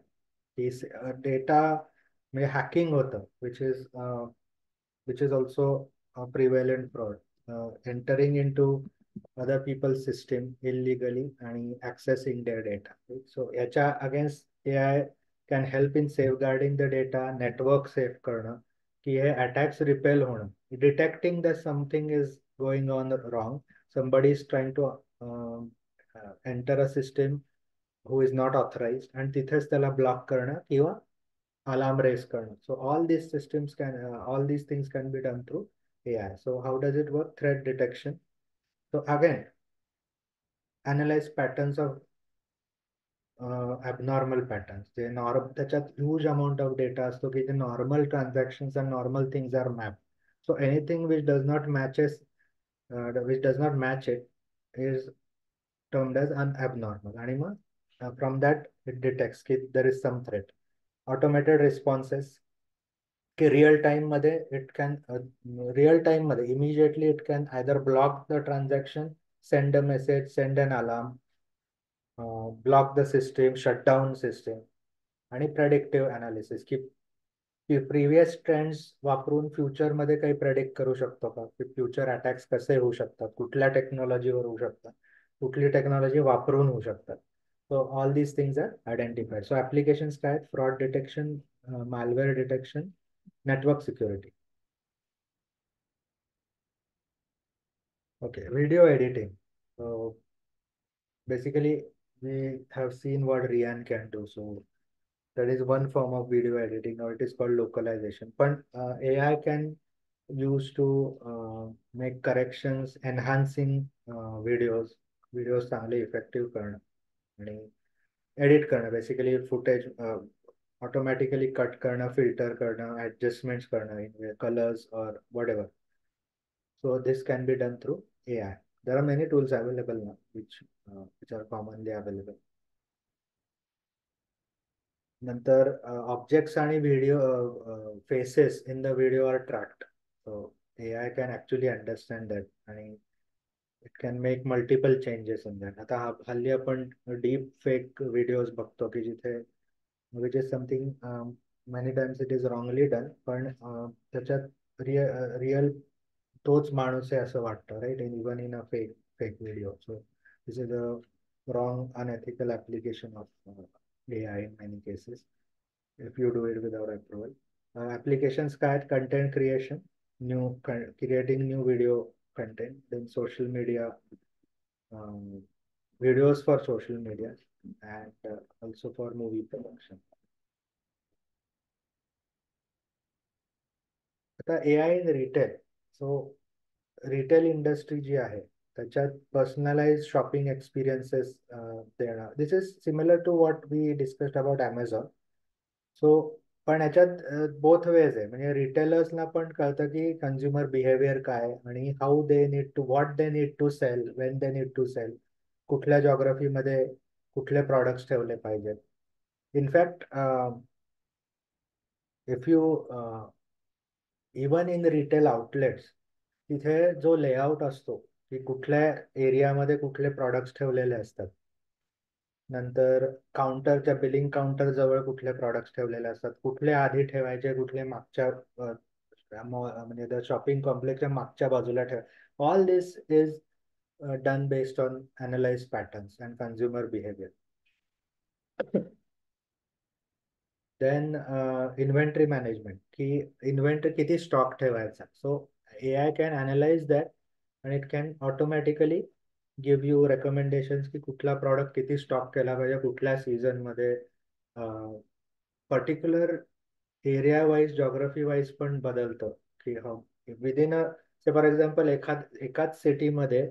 This data may hacking होतं, which is also a prevalent fraud. Entering into other people's system illegally and accessing their data. Right? So याच्या against AI can help in safeguarding the data, network safe करणं, की हे attacks repel होणं, detecting that something is going on wrong, somebody is trying to enter a system who is not authorized and तिथेच त्याला block करणं किंवा alarm raise करणं. So all these things can be done through AI. So how does it work? Threat detection. So again, analyze patterns of abnormal patterns. त्याच्यात huge amount of data असतो की the normal transactions and normal things are mapped. So anything which does not match it is termed as an abnormal. And from that it detects that there is some threat. Automated responses की real time मध्ये immediately it can either block the transaction, send a message, send an alarm, block the system, shut down system. आणि predictive analysis की previous trends वापरून future मध्ये काही predict करू शकतो का, की फ्युचर अटॅक्स कसे होऊ शकतात, कुठल्या टेक्नॉलॉजीवर होऊ शकतात, कुठली टेक्नॉलॉजी वापरून होऊ शकतात. So all these things are identified. So applications काय आहेत? Fraud detection, malware detection, network security. Okay, video editing. So basically, we have seen what Rian can do. So that is one form of video editing, or it is called localization. But AI can use to make corrections, enhancing videos चांगले effective करणं आणि edit करणं, basically footage automatically cut करणं, filter करणं, adjustments करणं in colors or whatever. So this can be done through AI. There are many tools available now which are commonly available. नंतर objects आणि video faces in the video are tracked. So AI can actually understand that and it can make multiple changes in that. आता हल्ली आपण deep fake videos बघतो की जिथे which is something many times it is wrongly done, पण त्याच्यात real तोच माणूस आहे असं वाटतं, right? And even in a fake video. So this is a wrong, unethical application of AI in many cases if you do it without approval. Applications काय आहेत? Content creation, creating new video content, then social media, videos for social media, and also for movie production. आता AI in retail. So retail industry जी आहे त्याच्यात personalise shopping experiences देणं, this is similar to what we discussed about Amazon. So पण याच्यात both ways आहे, म्हणजे रिटेलर्सना पण कळतं की कन्झ्युमर बिहेवियर काय आणि how they need to, what they need to sell, when they need to sell, कुठल्या जॉग्रफीमध्ये कुठले प्रॉडक्ट्स ठेवले पाहिजेत. In fact if you even in retail outlets तिथे जो लेआउट असतो की कुठल्या एरियामध्ये कुठले प्रॉडक्ट्स ठेवलेले असतात, नंतर काउंटरच्या बिलिंग काउंटर जवळ कुठले प्रॉडक्ट्स ठेवलेले असतात, कुठले आधी ठेवायचे, कुठले मागच्या म्हणजे द शॉपिंग कॉम्प्लेक्सच्या मागच्या बाजूला ठेव. All this is done based on analyse patterns and consumer behaviour. Then inventory management, की इन्व्हेंटरी किती स्टॉक ठेवायचा. So AI can analyze that and it can automatically give you recommendations की कुठला प्रॉडक्ट किती stock केला पाहिजे कुठल्या सीझन मध्ये, particular area wise, geography wise पण बदलतं की विदिन फॉर एक्झाम्पल एकाच सिटीमध्ये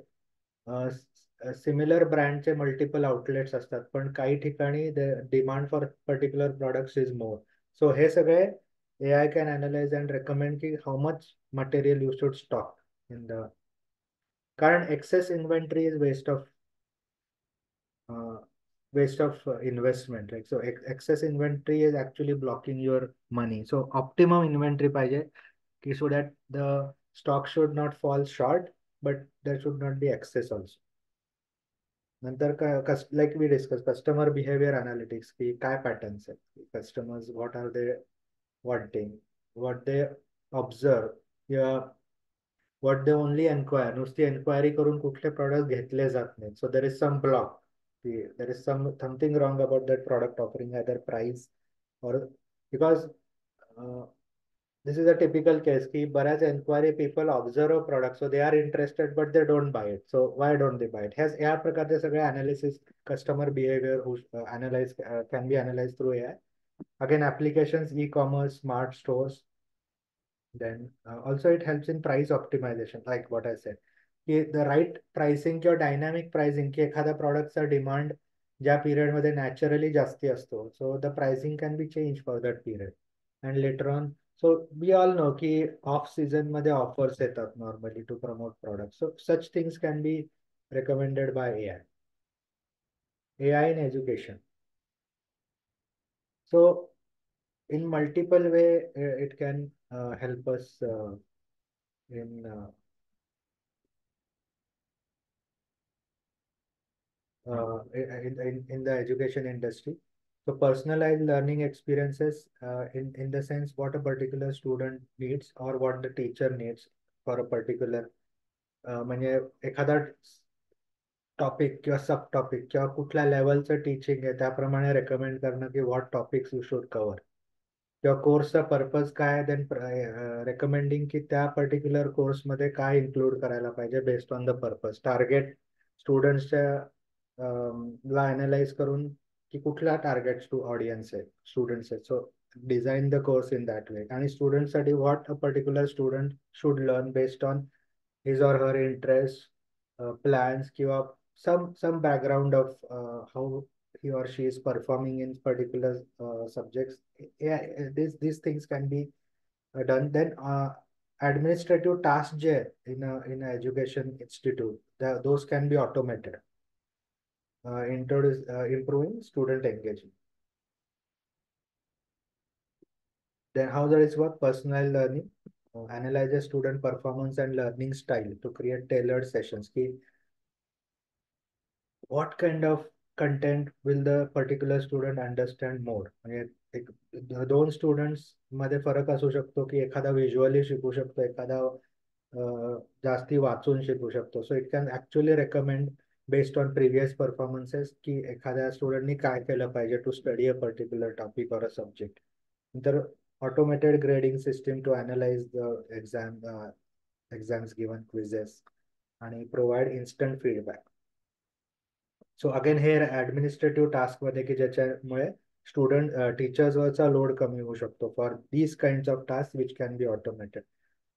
सिमिलर ब्रँडचे मल्टिपल आउटलेट्स असतात, पण काही ठिकाणी demand for particular products is more. So हे सगळे AI can analyze and recommend ki how much material you should stock in the current excess inventory is uh, waste of investment, right? So excess inventory is actually blocking your money. So optimum inventory पाहिजे की so that the stock should not fall short, but there should not be excess also. नंतर like we discussed customer behavior analytics की काय patterns आहेत customers what are they wanting, what they observe, या what they only enquire, नुसती enquiry करून कुठले product घेतले जात नाहीत. So there is some block. There is something wrong about that product offering, either price or because uh, this is a typical case की बऱ्याच enquiry people observe a product, so they are interested but they don't buy it. So why don't they buy it? या प्रकारचे सगळे analysis customer behavior can be analyzed through AI. Again, applications, e-commerce, smart stores. Then also it helps in price optimization, like what I said. The right pricing किंवा dynamic pricing की एखाद्या प्रॉडक्टचा demand ज्या पिरियडमध्ये naturally जास्ती असतो, so the pricing can be change for that period and later on. So we all know की off season मध्ये ऑफर्स येतात normally to promote product. So such things can be recommended by AI. AI in education. So in multiple way, it can help us in in the education industry. So personalized learning experiences in the sense what a particular student needs or what the teacher needs for a particular म्हणजे एखादा topic किंवा सब topic किंवा कुठल्या लेवलचं teaching आहे त्याप्रमाणे recommend करणं की what topics you should cover किंवा कोर्सचा पर्पज काय, देन रेकमेंडिंग की त्या पर्टिक्युलर कोर्समध्ये काय इन्क्लूड करायला पाहिजे based on the purpose. Target स्टुडंट्सच्या ला अनालाइज करून की कुठला टार्गेट ऑडियन्स आहे स्टुडंट्स आहेत. So design the course in that way. आणि स्टुडंटसाठी what a particular student should learn based on his or her interest, plans किंवा some background of how he or she is performing in particular subjects. Yeah, these things can be done. Then administrative tasks J in a education institute, those can be automated, improving student engagement. Then how does it work? Personal learning analyzes student performance and learning style to create tailored sessions. What kind of content will the particular student understand more? म्हणजे दोन students मध्ये फरक असू शकतो की एखादा visually शिकू शकतो, एखादा जास्ती वाचून शिकू शकतो. So it can actually recommend based on previous performances की एखाद्या स्टुडंटनी काय केलं पाहिजे to study a particular topic or a subject. नंतर automated grading system to analyse the exams given quizzes आणि provide instant feedback. So again हे administrative task मध्ये की ज्याच्यामुळे स्टुडंट टीचर्सवरचा लोड कमी होऊ शकतो for these kind of task which can be automated.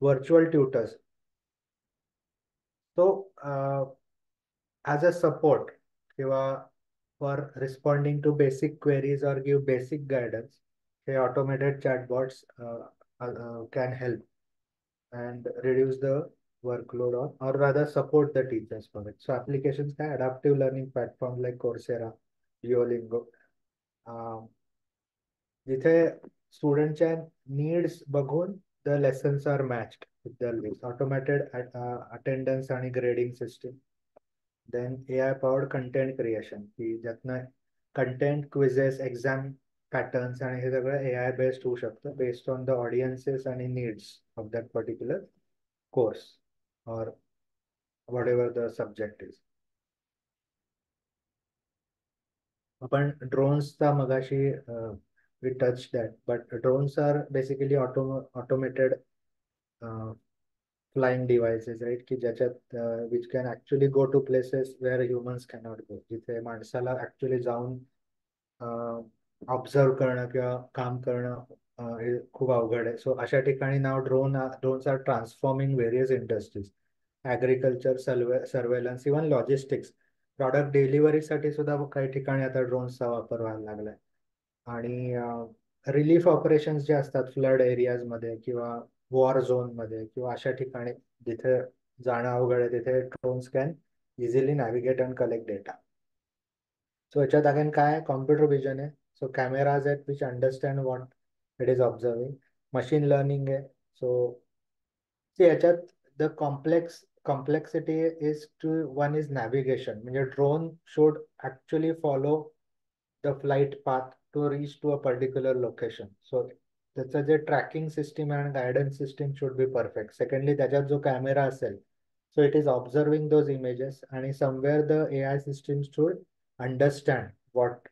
Virtual tutors. So as a support किंवा for responding to basic queries और गिव्ह बेसिक गायडन्स, हे automated chatbots can help and reduce the workload or rather support the teachers for it. So applications का adaptive learning platform like Coursera, Duolingo, जिथे स्टुडंटच्या needs बघून the lessons are matched with their needs. Automated attendance आणि grading system. Then AI powered content creation की ज्यातनं content quizzes exam patterns आणि हे सगळं AI बेस्ड होऊ शकतं बेस्ड ऑन द ऑडियन्सेस आणि needs of that particular course or whatever the subject is. आपण ड्रोन्सचा मगाशी we touched that, but drones are basically automated flying devices, right? की ज्याच्यात which can actually go to places where humans cannot go. जिथे माणसाला actually जाऊन observe करणं किंवा काम करणं हे खूप अवघड आहे. सो अशा ठिकाणी now drones are transforming various industries, agriculture, surveillance, even logistics. Product डिलिव्हरीसाठी सुद्धा काही ठिकाणी आता ड्रोन्सचा वापर व्हायला लागलाय. आणि रिलीफ ऑपरेशन्स जे असतात फ्लड एरियाज मध्ये किंवा वॉर झोन मध्ये किंवा अशा ठिकाणी जिथे जाणं अवघड आहे तिथे drones can easily navigate and collect data. So याच्यात अगेन काय कॉम्प्युटर विजन आहे. सो कॅमेराज आहेत which understand what it is observing. Machine learning आहे. सो याच्यात the complexity is two one is navigation, म्हणजे drone should actually follow the flight path to reach to a particular location. So त्याचं जे tracking system and guidance system should be perfect. Secondly त्याच्यात जो camera असेल सो it is observing those images आणि somewhere the AI system should understand what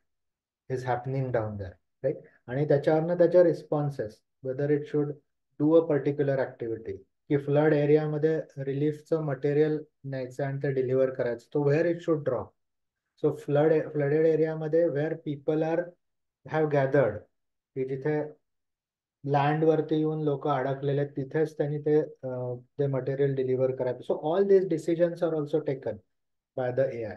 is happening down there, right. आणि त्याच्यावरनं त्याच्या responses whether it should do a particular activity की flood एरियामध्ये रिलीफचं मटेरियल न्यायचं आणि ते डिलिव्हर करायचं, तो where it should drop. So flooded एरियामध्ये वेअर पीपल हॅव गॅदर्ड, की जिथे लँड वरती येऊन लोक अडकलेले आहेत तिथेच त्यांनी ते मटेरियल डिलिव्हर करायचं. So all this decisions are also taken by the AI.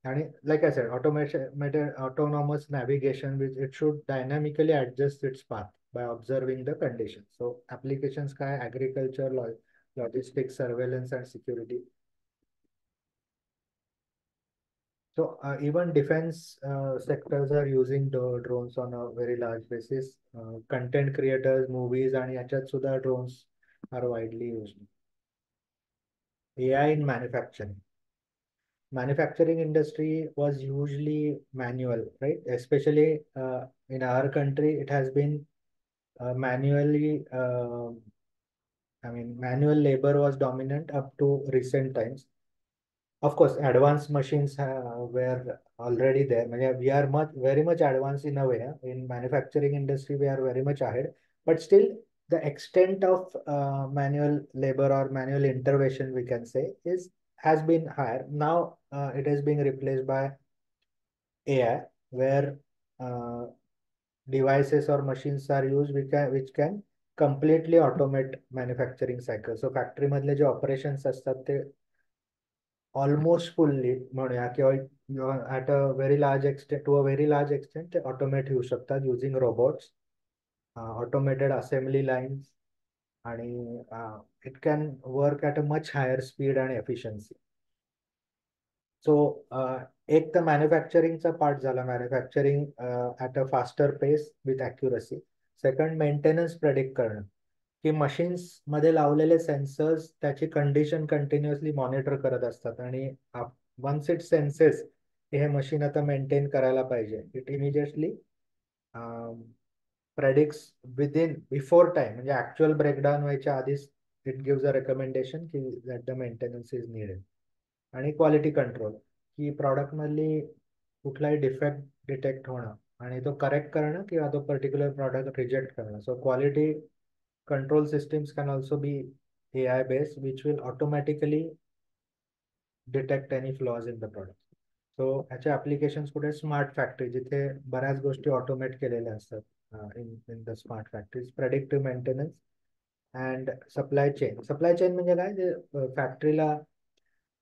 आणि like I said automation autonomous navigation which it should dynamically adjust its path by observing the conditions. So applications काय agriculture, logistics, surveillance and security. So even defense sectors are using drones on a very large basis. Content creators, movies आणि याच्यात सुद्धा drones are widely used. AI in manufacturing. Manufacturing industry was usually manual, right? Especially in our country, it has been manually manual labor was dominant up to recent times. Of course, advanced machines were already there. We are very much advanced in a way. In manufacturing industry, we are very much ahead. But still, the extent of manual labor or manual intervention, we can say, has been higher. Now, it is being replaced by AI, where devices or machines are used which can completely automate manufacturing cycle. So factory मधले जे operations असतात ते almost fully म्हणूया किंवा at a very large extent to a very large extent ते automate होऊ शकतात using robots, automated assembly lines आणि it can work at a much higher speed and efficiency. So एक तर मॅन्युफॅक्चरिंगचा पार्ट झाला, manufacturing at a faster pace with accuracy. Second maintenance predict करणं, की मशीन्स मध्ये लावलेले सेन्सर्स त्याची कंडिशन कंटिन्युअसली मॉनिटर करत असतात आणि वन्स इट सेन्सेस हे मशीन आता मेंटेन करायला पाहिजे, it immediately predicts before time, म्हणजे ऍक्च्युअल ब्रेकडाऊन व्हायच्या आधीच इट गिव्स अ रेकमेंडेशन की that the maintenance is needed. आणि क्वालिटी कंट्रोल, की प्रॉडक्ट मधली कुठलाही डिफेक्ट डिटेक्ट होणं आणि तो करेक्ट करणं किंवा तो पर्टिक्युलर प्रॉडक्ट रिजेक्ट करणं. So quality control systems can also be AI based which will automatically detect any flaws in the product. So ह्याचे ऍप्लिकेशन्स कुठे स्मार्ट फॅक्टरी, जिथे बऱ्याच गोष्टी ऑटोमेट केलेल्या असतात in the smart factories. Predictive maintenance and supply chain म्हणजे काय, जे फॅक्टरीला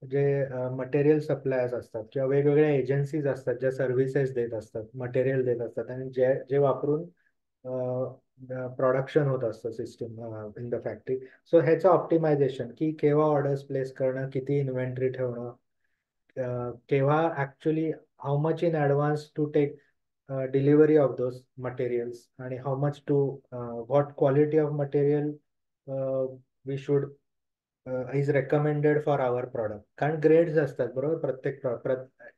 जे मटेरियल सप्लायर्स असतात किंवा वेगवेगळ्या एजन्सीज असतात ज्या सर्व्हिसेस देत असतात, मटेरियल देत असतात आणि जे वापरून प्रोडक्शन होत असतं सिस्टम इन द फॅक्टरी. सो ह्याचं ऑप्टिमायझेशन, की केव्हा ऑर्डर्स प्लेस करणं, किती इन्व्हेंटरी ठेवणं, केव्हा actually how much in advance to take delivery of those materials आणि how much to what quality of material we should is recommended for our product. कारण grades असतात बरोबर, प्रत्येक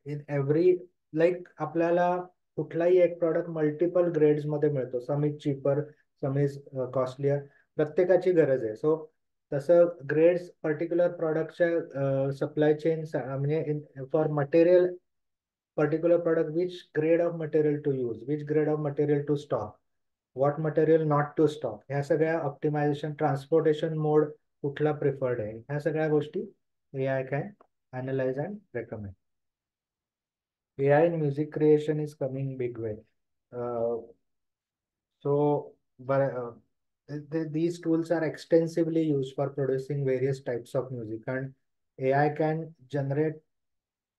इन एव्हरी, लाईक आपल्याला कुठलाही एक प्रॉडक्ट मल्टिपल ग्रेड्स मध्ये मिळतो. Some is cheaper, some is costlier, प्रत्येकाची गरज आहे. सो तसं ग्रेड्स पर्टिक्युलर प्रॉडक्टच्या सप्लाय चेन म्हणजे for material particular product which grade of material to use, which grade of material to stock, what material not to stock, ह्या सगळ्या optimisation, transportation mode कुठला preferred आहे, ह्या सगळ्या गोष्टी AI can analyse and recommend. AI in music creation is coming big way. These tools are extensively used for producing various types of music, and AI can generate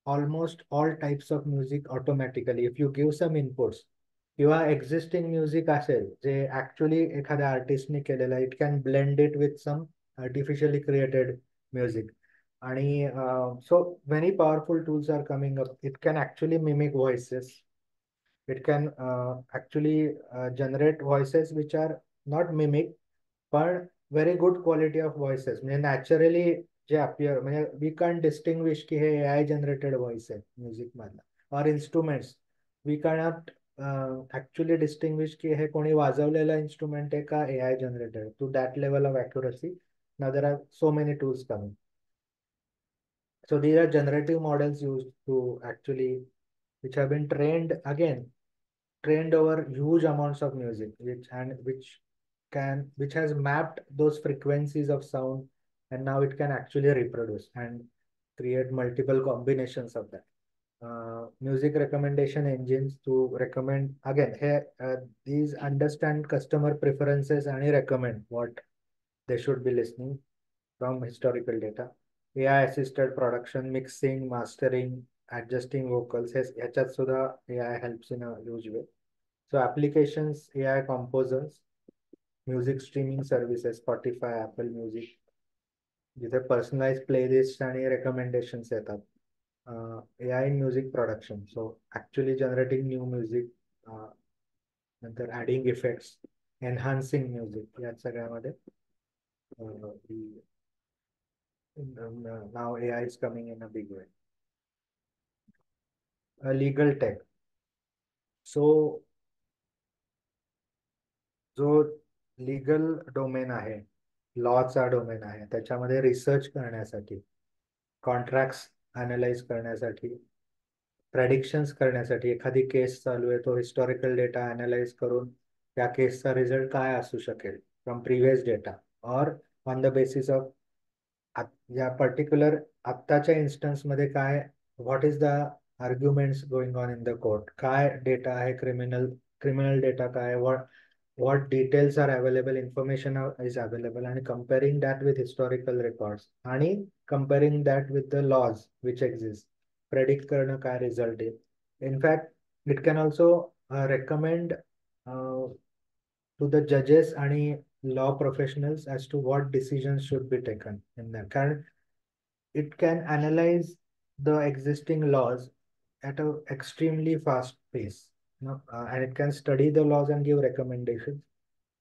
almost all types of music automatically if you give some inputs. किंवा existing music असेल जे actually एखाद्या आर्टिस्टने केलेलं, it can blend it with some artificially created music. आणि so many powerful tools are coming up. It can actually mimic voices. It can actually generate voices which are not mimic, पण very good quality of voices, म्हणजे naturally जे appear, म्हणजे we can distinguish की हे AI generated voice आहे music मधला, or instruments. We cannot actually distinguish की हे कोणी वाजवलेलं इन्स्ट्रुमेंट आहे का AI generated. To that level of accuracy now there are so many tools coming. So these are generative models used to actually, which have been trained over huge amounts of music, which has mapped those frequencies of sound, and now it can actually reproduce and create multiple combinations of that. Music recommendation engines to recommend, again here, these understand customer preferences and recommend what they should be listening from historical data. AI assisted production, mixing, mastering, adjusting vocals, ह्याच्यात सुद्धा AI helps in a huge way. So applications, AI composers, music streaming services, Spotify, Apple Music, जिथे personalise playlist आणि recommendations येतात. AI in music production, so actually generating new music, नंतर adding effects, enhancing music, या सगळ्यामध्ये now AI is coming in a big way. Legal tech. So जो legal domain आहे, लॉचा domain आहे, त्याच्यामध्ये रिसर्च करण्यासाठी, कॉन्ट्रॅक्ट्स अनालाइज करण्यासाठी, प्रेडिक्शन्स करण्यासाठी, एखादी केस चालू आहे तो हिस्टॉरिकल डेटा अनालाइज करून त्या केसचा रिझल्ट काय असू शकेल from previous data, or on the basis of या पर्टिक्युलर आत्ताच्या इन्स्टन्समध्ये काय, what is the arguments going on in the court, काय डेटा आहे, क्रिमिनल डेटा काय, what details are available, information is available, and comparing that with historical records, and comparing that with the laws which exist, predict करणं काय result आहे. In fact, it can also recommend to the judges and law professionals as to what decisions should be taken in that. कारण it can analyze the existing laws at an extremely fast pace. And it can study the laws and give recommendations.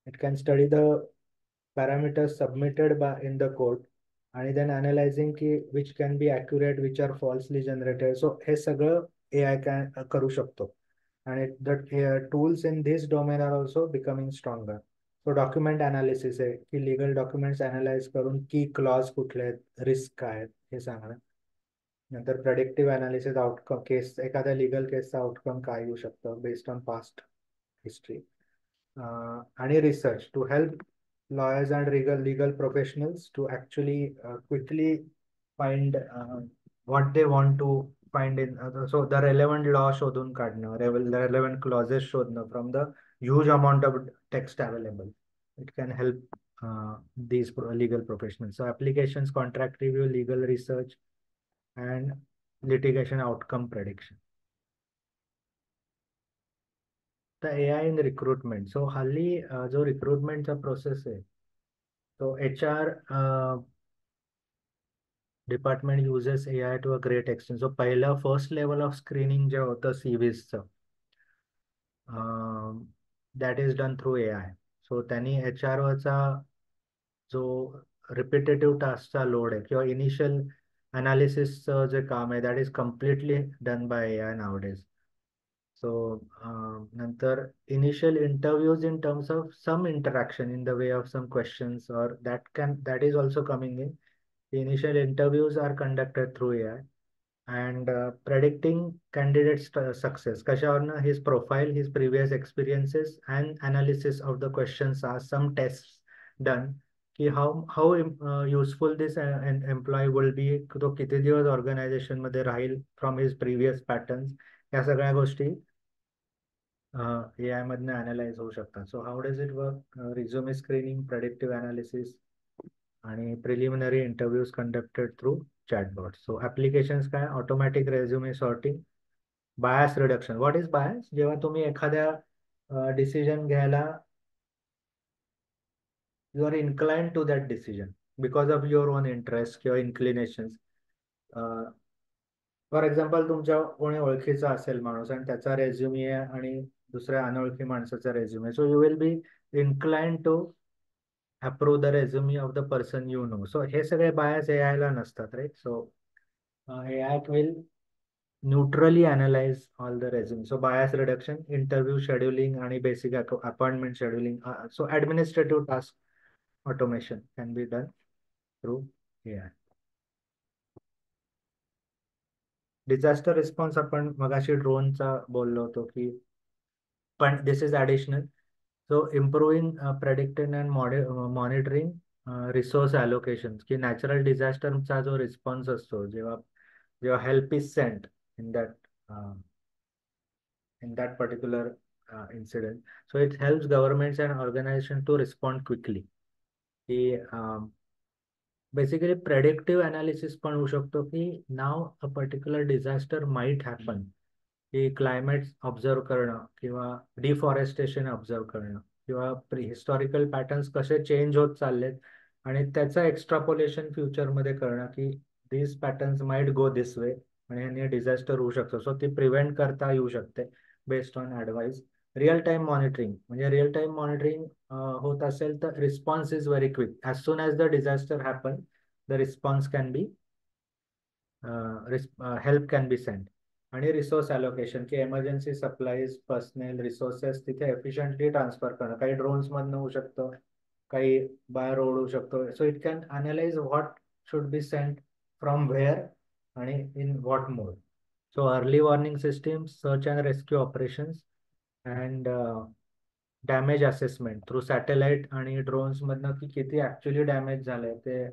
It can study the parameters submitted in the court, and then analyzing which can be accurate, which are falsely generated. So हे सगळं AI can करू शकतो. And the tools in this domain are also becoming stronger. So document analysis आहे की legal documents analyze करून की clause कुठले आहेत, risk काय आहेत हे सांगणं. नंतर प्रेडिक्टिव्ह अनालिसिस, आउटकम, केस, एखाद्या लिगल केसचा आउटकम काय येऊ शकतं बेस्ड ऑन पास्ट हिस्ट्री. आणि research to help lawyers and legal professionals to actually quickly find what they want to find in, so the relevant law शोधून काढणं, relevant clauses शोधणं from the huge amount of text available. It can help these legal professionals. So applications, contract review, legal research, and litigation outcome prediction. The AI in recruitment. So हल्ली जो रिक्रुटमेंटचा process आहे तो HR department uses AI to a great extent. So पहिलं first level of screening जे होतं CVsचं, that is done through AI. So त्यांनी HR वरचा जो repetitive टास्कचा load आहे किंवा इनिशियल अनालिसिसचं जे काम आहे, that is completely done by AI nowadays. So नंतर initial interviews in terms of some interaction in the way of some questions, or that is also coming in. The initial interviews are conducted through AI, and predicting candidates success कशावरनं, his profile, his previous experiences, and analysis of the questions are some tests done की how useful this employee will be, तो किती दिवस organisation मध्ये राहील from his previous patterns, या सगळ्या गोष्टी AI मधनं अनालाइज होऊ शकतात. So how does it work, resume screening, predictive analysis आणि preliminary interviews conducted through chatbot. So applications काय, automatic resume sorting, bias reduction. What is bias, जेव्हा तुम्ही एखाद्या डिसिजन घ्यायला you are inclined to that decision because of your own interest किंवा inclinations. For example, तुमच्या कोणी ओळखीचा असेल माणूस आणि त्याचा रेझ्युमे आहे आणि दुसऱ्या अनोळखी माणसाचा resume, so you will be inclined to approve the resume of the person you know. So हे सगळे बायस एआय ला नसतात, right? So AI will neutrally analyse all the resume. So bias reduction, interview scheduling आणि basic appointment scheduling. So administrative task automation can be done through AI. Disaster response आपण मगाशी ड्रोनचा बोललो होतो की, पण this is additional. So improving predicting and monitoring resource allocation, की natural डिझास्टरचा जो रिस्पॉन्स असतो, जेव्हा जेव्हा help is sent in that particular incident, so it helps governments and organizations to respond quickly. की बेसिकली प्रेडिक्टिव्ह अनालिसिस पण होऊ शकतो की now a particular disaster might happen, की क्लायमेट ऑब्झर्व करणं किंवा डिफॉरेस्टेशन ऑब्झर्व करणं किंवा हिस्टॉरिकल पॅटर्न्स कसे चेंज होत चाललेत आणि त्याचं एक्स्ट्रापोलेशन फ्युचरमध्ये करणं की this patterns might go this way आणि ह्याने डिझास्टर होऊ शकतो. सो ती प्रिव्हेंट करता येऊ शकते based on advice. Real time monitoring, म्हणजे रिअल टाइम मॉनिटरिंग होत असेल तर response is very quick. As soon as the disaster happen, the response can be help can be send. आणि रिसोर्स ॲलोकेशन, की एमर्जन्सी सप्लाईज, पर्सनल रिसोर्सेस तिथे efficiently transfer करणं. काही ड्रोन्समधनं होऊ शकतं, काही बाय रोड होऊ शकतो. So it can analyse what should be sent from where आणि in what mode. So early warning system, search and rescue operations and damage assessment through satellite आणि ड्रोन्स मधनं की किती ऍक्च्युली डॅमेज झालंय ते,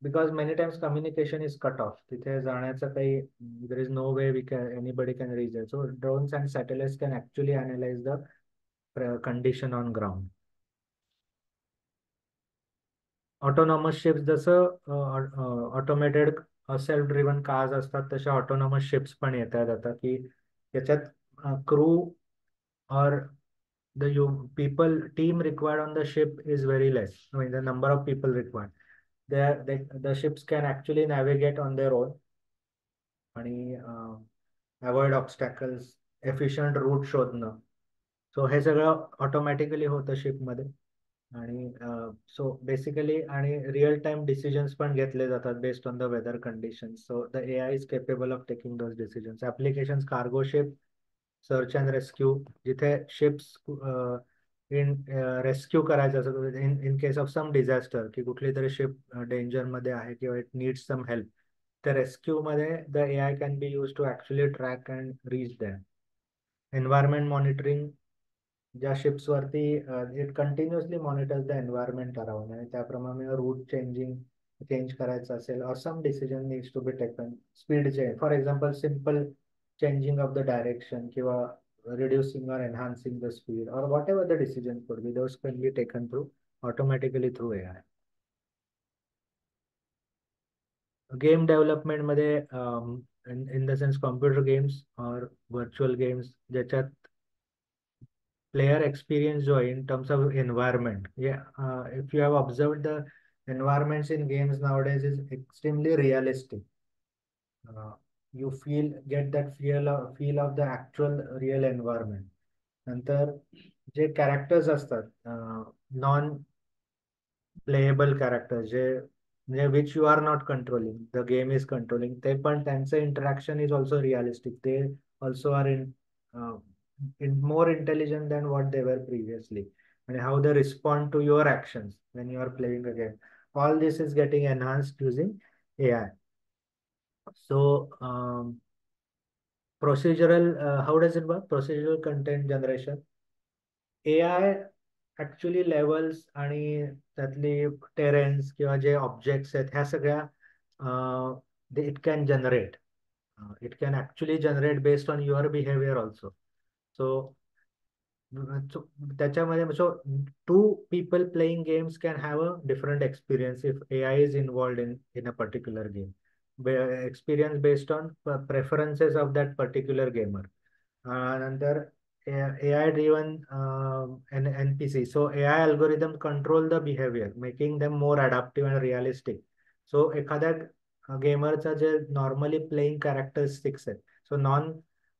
because many times communication is cut off. तिथे जाण्याचं काही, there is no way we can anybody can reach it. So drones and satellites can actually analyse the condition on ground. Autonomous ships, जसं automated self driven cars असतात तशा autonomous ships पण येतात आता, की त्याच्यात crew or the people team required on the ship is very less. I mean, the number of people required. The ships can actually navigate on their own आणि avoid obstacles, efficient route शोधणं. सो हे सगळं automatically होतं शिपमध्ये. आणि so basically आणि real time decisions पण घेतले जातात based on the weather conditions. So the AI is capable of taking those decisions. Applications, cargo ship, search and rescue, जिथे शिप्स इन रेस्क्यू करायचं असं in case of some disaster, की कुठली तरी ship danger मध्ये आहे किंवा इट नीड्स सम हेल्प, त्या रेस्क्यू मध्ये the AI can be use to actually track and reach them. Environment monitoring, ज्या शिप्स वरती it continuously monitors the environment around आणि त्याप्रमाणे रूट चेंज करायचं असेल और some decision needs to be taken, speed change, for example simple changing of the direction किंवा reducing or enhancing the speed or whatever the decision could be, those can be taken through automatically through AI. Game development मध्ये in the sense computer games or virtual games, ज्याच्यात player experience जो आहे in terms of environment, if you have observed the environments in games nowadays is extremely realistic. You get that feel of the actual real environment. नंतर जे characters असतात, non playable characters, जे म्हणजे which you are not controlling, the game is controlling, ते पण त्यांचं interaction is also realistic. ते also are in more intelligent than what they were previously, आणि how they respond to your actions when you are playing a game. All this is getting enhanced using AI. So procedural, how does it work? Procedural content generation. AI actually levels आणि त्यातली terrains किंवा जे objects आहेत ह्या सगळ्या it can generate. It can actually generate based on your behaviour also. So त्याच्यामध्ये so two people playing games can have a different experience if AI is involved in a particular game. Experience based on preferences of that particular gamer. नंतर AI driven NPC. So AI algorithm control the behavior, making them more adaptive and realistic. So एखाद्या गेमरचा जे normally playing characteristics आहेत, so non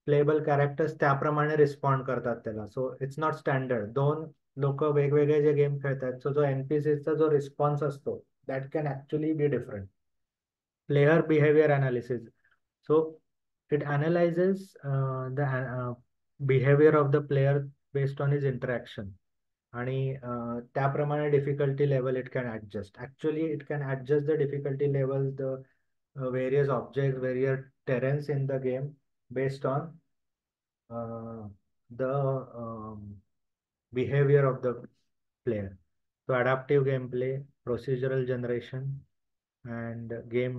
playable characters त्याप्रमाणे respond करतात त्याला. So it's not standard. दोन लोक वेगवेगळे जे game खेळतात, सो जो एनपीसीचा जो रिस्पॉन्स असतो that can actually be different. Player behavior analysis. So it analyzes the behavior of the player based on his interaction. आणि त्याप्रमाणे difficulty level it can adjust. Actually it can adjust the difficulty level, the various objects, various terrains in the game based on the behavior of the player. So adaptive gameplay, procedural generation, and game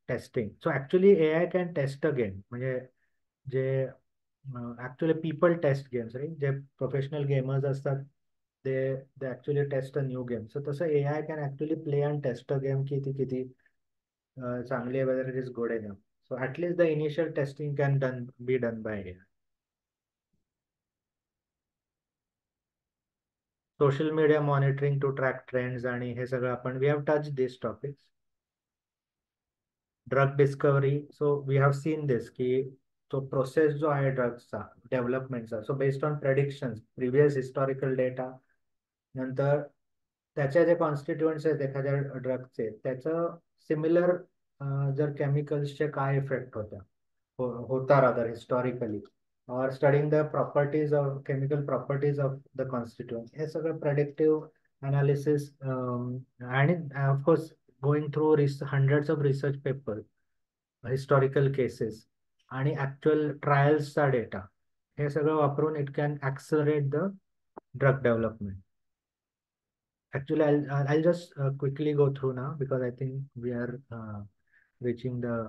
testing. So actually AI can test a game. म्हणजे जे actually people test games, right? जे professional gamers असतात they actually test a new game. So तसं AI can actually play and test a game की ती किती चांगली आहे, whether it is good enough. So at least the initial testing can be done by AI. Social media monitoring to track trends आणि हे सगळं आपण we have touched these topics. Drug discovery. So we have seen this की तो process जो आहे ड्रग्सचा डेव्हलपमेंटचा, so based on prediction, previous historical data, नंतर त्याच्या जे कॉन्स्टिट्युएंट्स आहेत एखाद्या ड्रगचे, त्याचं सिमिलर जर केमिकल्सचे काय इफेक्ट होता रादर हिस्टॉरिकली, और studying the properties of chemical properties of the constituent, हे सगळं प्रेडिक्टिव्ह अनालिसिस. आणि of course going through hundreds of research papers, historical cases आणि actual trialsचा डेटा, हे सगळं वापरून it can accelerate the drug development. Actually, I'll just quickly go through now because I think we are reaching the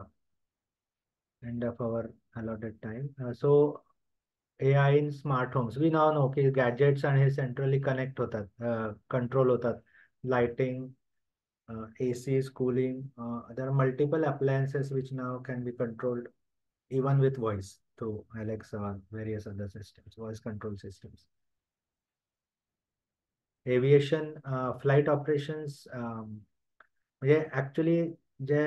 end of our allotted time. So AI in smart homes. We now know की gadgets आणि हे centrally connect होतात, control होतात, lighting, AC, cooling. There are multiple appliances which now can be controlled even with voice through Alexa or various other systems, voice control systems. Aviation, flight operations, म्हणजे actually J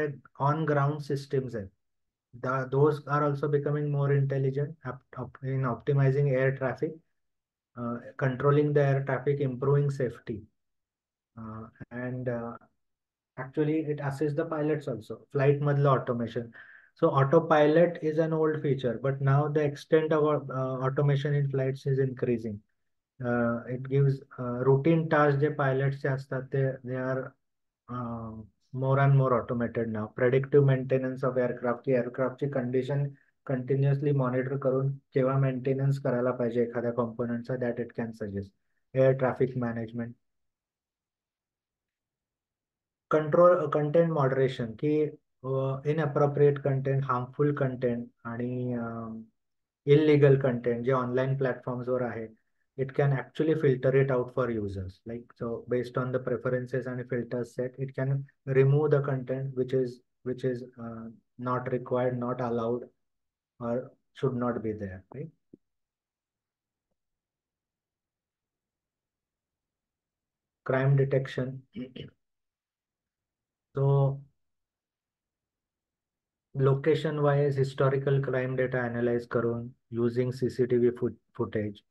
on ground systems आहेत, those are also becoming more intelligent in optimizing air traffic, controlling the air traffic, improving safety, and actually it assists the pilots also. Flight madla automation. So autopilot is an old feature, but now the extent of automation in flights is increasing. It gives routine tasks J pilots चे असतात they are more and more automated now. Predictive maintenance of aircraft, की aircraft ची condition continuously monitor करून केव्हा maintenance करायला पाहिजे एखाद्या componentचा, that it can suggest. Air traffic management. Control content moderation, की इनअप्रोप्रिएट कंटेंट, हार्मफुल कंटेंट आणि इलिगल कंटेंट जे ऑनलाईन प्लॅटफॉर्म्सवर आहे, it can actually filter it out for users. Like so based on the preferences आणि filters set, it can remove the content which is not required, not allowed, or should not be there, right? Crime detection. So location wise historical crime data analyse करून, using CCTV footage,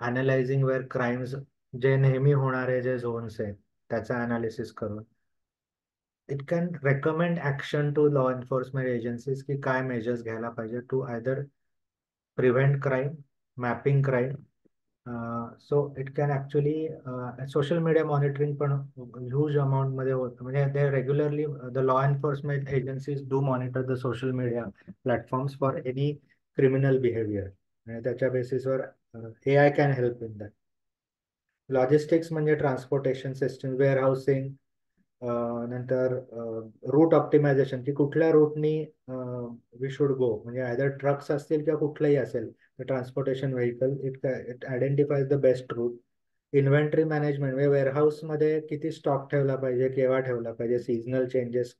analysing where crimes, जे नेहमी होणारे जे zones आहेत त्याचा analysis करून, it can recommend action to law enforcement agencies की काय मेजर्स घ्यायला पाहिजे to either prevent crime, mapping crime. So it can actually social media monitoring पण ह्यूज अमाऊंट मध्ये होतं. म्हणजे they regularly the law enforcement agencies do monitor the social media platforms for any criminal behaviour, आणि त्याच्या बेसिसवर AI can help in that. Logistics म्हणजे transportation system, wear housing, नंतर root optimisation, की कुठल्या रूटनी वी शुड गो, म्हणजे either trucks असतील किंवा कुठलंही असेल transportation vehicle, it identifies the best route. Inventory management, म्हणजे वेअरहाऊस मध्ये किती स्टॉक ठेवला पाहिजे, केव्हा ठेवला पाहिजे, सीझनल चेंजेस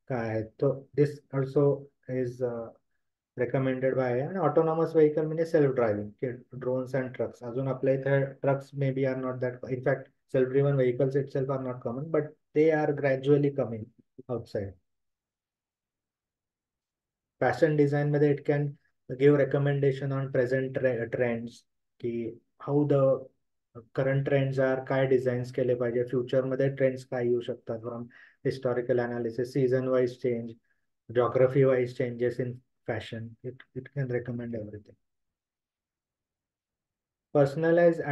काय आहेत, तो this also is recommended by आणि ऑटोनॉमस व्हेकल म्हणजे सेल्फ ड्रायव्हिंग की ड्रोन्स अँड ट्रक्स. अजून आपल्या इथे trucks may be or not that, in fact self driven vehicles it self are not common, but they are gradually coming outside. Fashion design मध्ये it can give recommendation on present trends की how the current trends are, काय designs केले पाहिजे, फ्युचरमध्ये trends काय येऊ शकतात from historical analysis, season wise change, geography wise changes in fashion. It can recommend everything. Personalized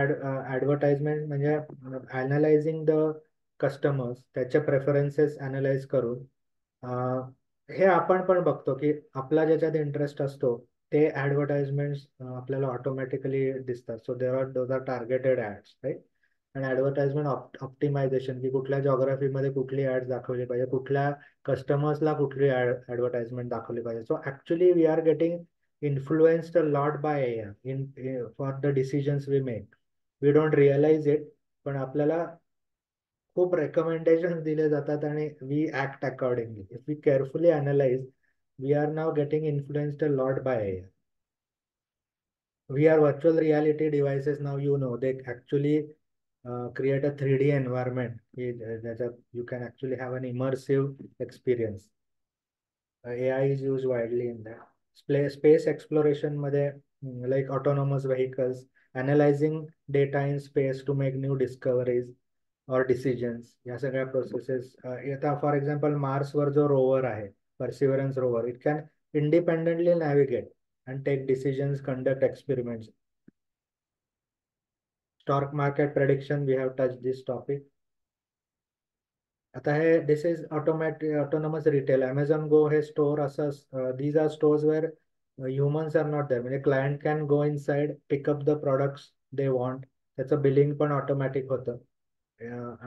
advertisement म्हणजे analyzing the customers, त्याचे preferences analyze करून हे आपण पण बघतो की आपला ज्याच्यात इंटरेस्ट असतो ते ऍडव्हर्टाइजमेंट आपल्याला ऑटोमॅटिकली दिसतात. So there are those are targeted ads, right. आणि ऍडव्हर्टाइजमेंट ऑप्टिमायझेशन की कुठल्या जॉग्राफीमध्ये कुठली ऍड दाखवली पाहिजे, कुठल्या कस्टमर्सला कुठली ऍडव्हर्टाइजमेंट दाखवली पाहिजे. So actually we are getting influenced a lot by AI in for the decisions we make. We don't realise it, पण आपल्याला खूप रेकमेंडेशन दिले जातात आणि we act accordingly. If we carefully analyse, we are now getting influenced a lot by AI. VR virtual reality devices now, they actually create a 3D environment that you can actually have an immersive experience. AI is used widely in that. Space exploration मध्ये like autonomous vehicles, analyzing data in space to make new discoveries or decisions. या सगळ्या processes. आता for example मार्सवर जो rover आहे, perseverance rover, it can independently navigate and take decisions, conduct experiments. Stock market prediction, we have touched this topic. आता हे this is autonomous retail. Amazon Go हे store असं, these are stores where humans are not there. म्हणजे client can go inside, pick up the products they want. त्याचं billing पण automatic होतं.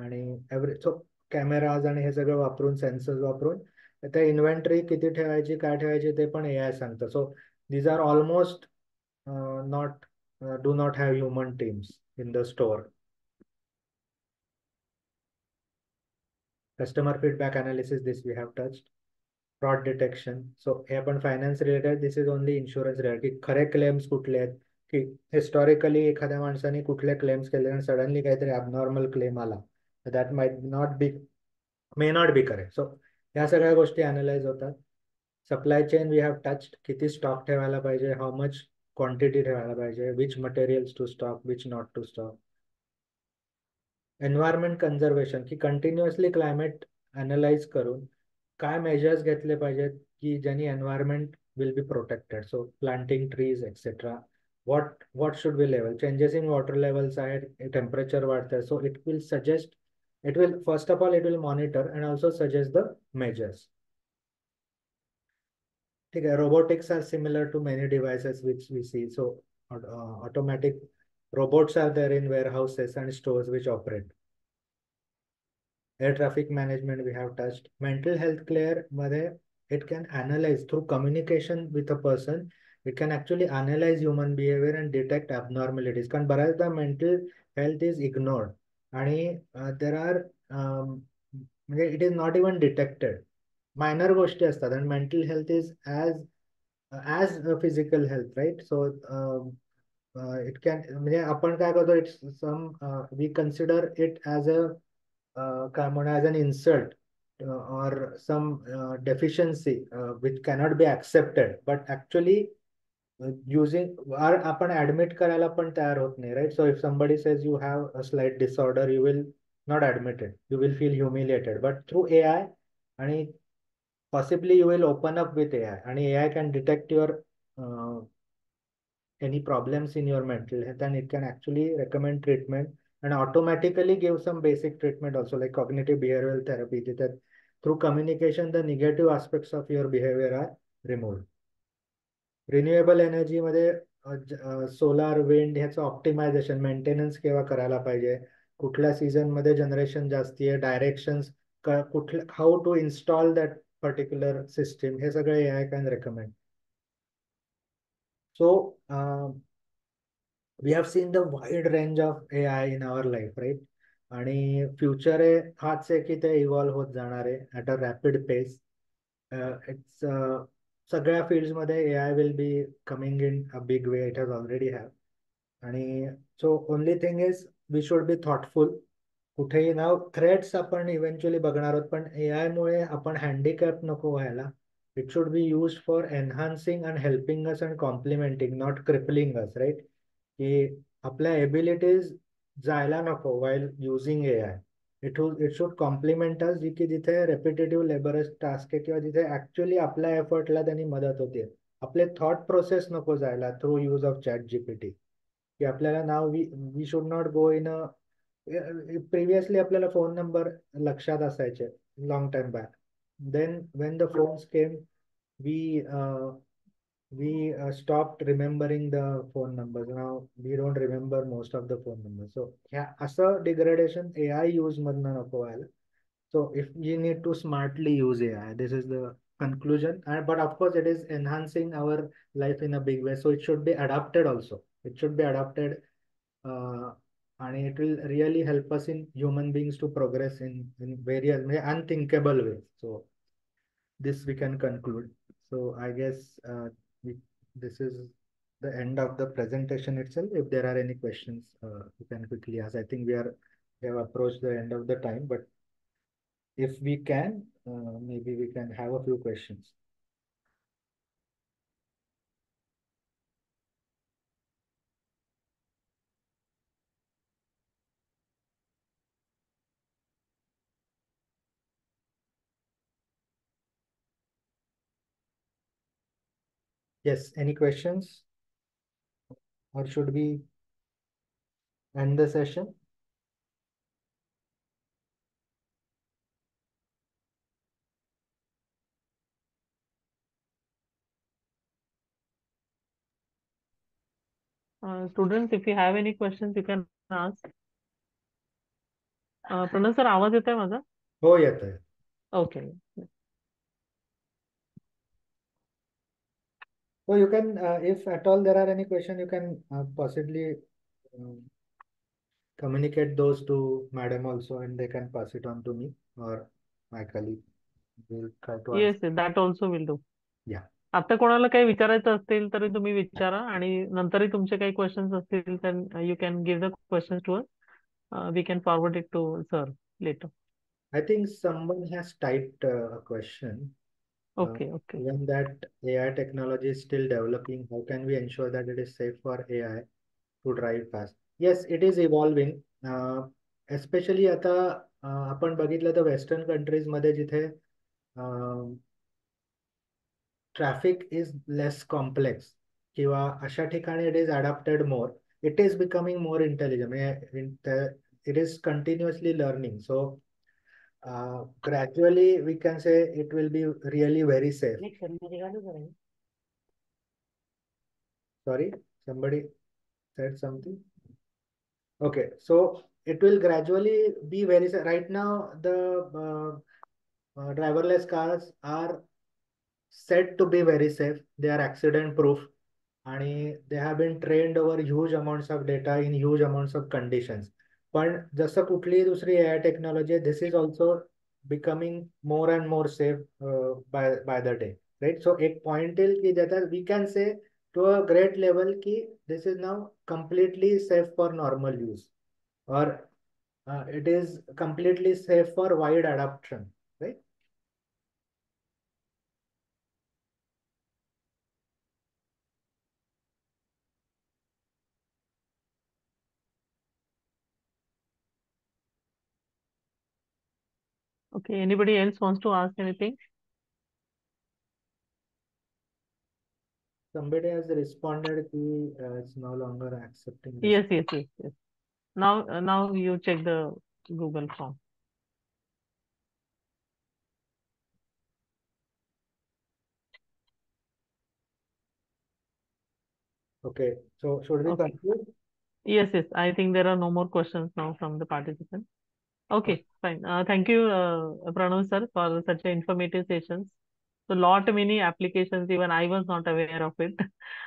आणि सो cameras आणि हे सगळं वापरून, सेन्सर्स वापरून त्या इन्व्हेंटरी किती ठेवायची, काय ठेवायची ते पण एआय सांगतं. सो these are almost not do not have human teams in the store. Customer feedback analysis, this we have touched. Fraud detection. So हे पण finance related, this is only insurance related की खरे claims कुठले आहेत, की historically एखाद्या माणसाने कुठले claims केले आणि सडनली काहीतरी ॲबनॉर्मल क्लेम आला, that might not be, may not be correct. So ह्या सगळ्या गोष्टी अनालाइज होतात. Supply chain we have touched, किती स्टॉक ठेवायला पाहिजे, हाऊ मच क्वांटिटी ठेवायला पाहिजे, which materials to stock, which not to stock. Environment conservation की कंटिन्युअसली क्लायमेट अनालाइज करून काय मेजर्स घेतले पाहिजेत की ज्यांनी environment will be protected. So planting trees etcetera. what should be level, changes in water levels आहेत, टेम्परेचर वाढतंय, so it will suggest, it will first of all it will monitor and also suggest the measures. ठीक है. Robotics are similar to many devices which we see. So automatic robots are there in warehouses and stores which operate. Air traffic management we have touched. Mental health care मध्ये it can analyze through communication with a person. It can actually analyze human behavior and detect abnormalities. कारण बऱ्याचदा mental health is ignored आणि there are म्हणजे it is not even detected. Minor गोष्टी असतात आणि mental health is as physical health, right. So it can, म्हणजे आपण काय करतो, it's some we consider it as a काय म्हणा, as an insult or some deficiency which cannot be accepted, but actually using आपण ऍडमिट करायला पण तयार होत नाही, right. So if somebody says you have a slight disorder, you will not admit it, you will feel humiliated, but through AI आणि possibly you will open up with AI and AI can detect your any problems in your mental health and it can actually recommend treatment and automatically give some basic treatment also, like cognitive behavioral therapy, that through communication the negative aspects of your behavior are removed. Renewable energy मध्ये solar, wind ह्याचं optimisation, maintenance केव्हा करायला पाहिजे, कुठल्या season मध्ये generation जास्ती आहे, directions कुठल्या, how to install that particular system, हे सगळे AI can recommend. So we have seen the wide range of AI in our life, right. आणि फ्युचर आहे हाच आहे की ते इव्हॉल्व्ह होत जाणार आहे at a rapid pace. It's सगळ्या fields मध्ये AI will be coming in a big way. It has already have. आणि so only thing is we should be thoughtful. कुठेही नाव थ्रेड्स आपण इव्हेंच्युअली बघणार आहोत, पण AI मुळे आपण हँडिकॅप नको व्हायला. It should be use for enhancing and helping us and complementing, not crippling us, right? की आपल्या एबिलिटीज जायला नको while using AI. It should complement us, की जिथे रेपिटेटिव्ह लेबरस टास्क आहे किंवा जिथे ऍक्च्युअली आपल्या एफर्टला त्यांनी मदत होते. आपले थॉट प्रोसेस नको जायला थ्रू यूज ऑफ ChatGPT. की आपल्याला नाव we should not go in a, previously आपल्याला फोन नंबर लक्षात असायचे long time back. Then when the phones came, we stopped remembering the phone numbers. Now we don't remember most of the phone numbers. So yeah, असं degradation AI use मधनं नको व्हायला. So if we need to smartly use AI, this is the conclusion. But of course, it is enhancing our life in a big way. So it should be adapted also. It should be adapted, and it will really help us in human beings to progress in various unthinkable ways. So this we can conclude. So I guess this is the end of the presentation itself. If there are any questions, you can quickly ask. I think we have approached the end of the time, but if we can, maybe we can have a few questions. Yes, any questions? Or should we end the session? Students, if you have any questions, you can ask. Pranav sir, आवाज येतोय माझा? हो, येतोय. Okay. So you can, if at all there are any question, you can possibly communicate those to madam also, and they can pass it on to me or my colleague. We'll try to yes, answer. That also will do. Yeah. आता कोणाला काही विचारायचं असतील तरी तुम्ही विचारा, आणि नंतरही तुमचे काही क्वेश्चन्स असतील तर you can give the questions to us. We can forward it to sir later. I think someone has typed a question. Okay, okay. Given that AI technology is still developing, how can we ensure that it is safe for AI to drive fast? Yes, it is evolving. Especially आता आपण बघितलं तर western countries मध्ये जिथे traffic is less complex किंवा अशा ठिकाणी it is adapted more. It is becoming more intelligent. It is continuously learning. So gradually we can say it will be really very safe. Sorry, somebody said something. Okay, so it will gradually be very safe. Right now the driverless cars are said to be very safe. They are accident proof, and they have been trained over huge amounts of data in huge amounts of conditions. पण जसं कुठलीही दुसरी AI technology, this is also becoming more and more safe by the day, right? So एक point येईल की ज्याच्यात we can say to a great level की this is now completely safe for normal use, और it is completely safe for wide adoption, right? Okay, anybody else wants to ask anything? Somebody has responded ki it's no longer accepting this. Yes, yes, yes, yes. Now you check the Google form. Okay, so should we Okay. conclude? Yes, yes. I think there are no more questions now from the participants. Okay, fine. Thank you, Pranav sir, for such informative sessions. So many applications, even I was not aware of it.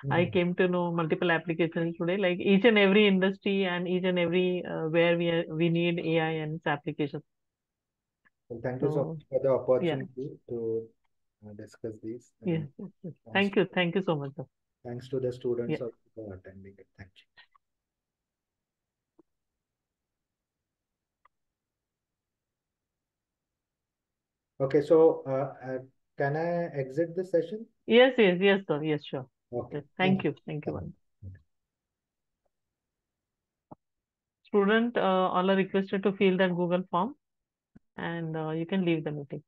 I came to know multiple applications today, like each and every industry and each and every where we need AI and its applications. Well, thank you so So much for the yeah, opportunity to discuss these. Yes, And yes, yes. thanks, Thank you so much, sir. thanks to the students Yeah. also for attending it. Thank you. Okay, so can I exit the session? Yes, sir. Yes, sure. Okay. Yes. Thank you. Thank you. Thank you. Student, all are requested to fill that Google form, and you can leave the meeting.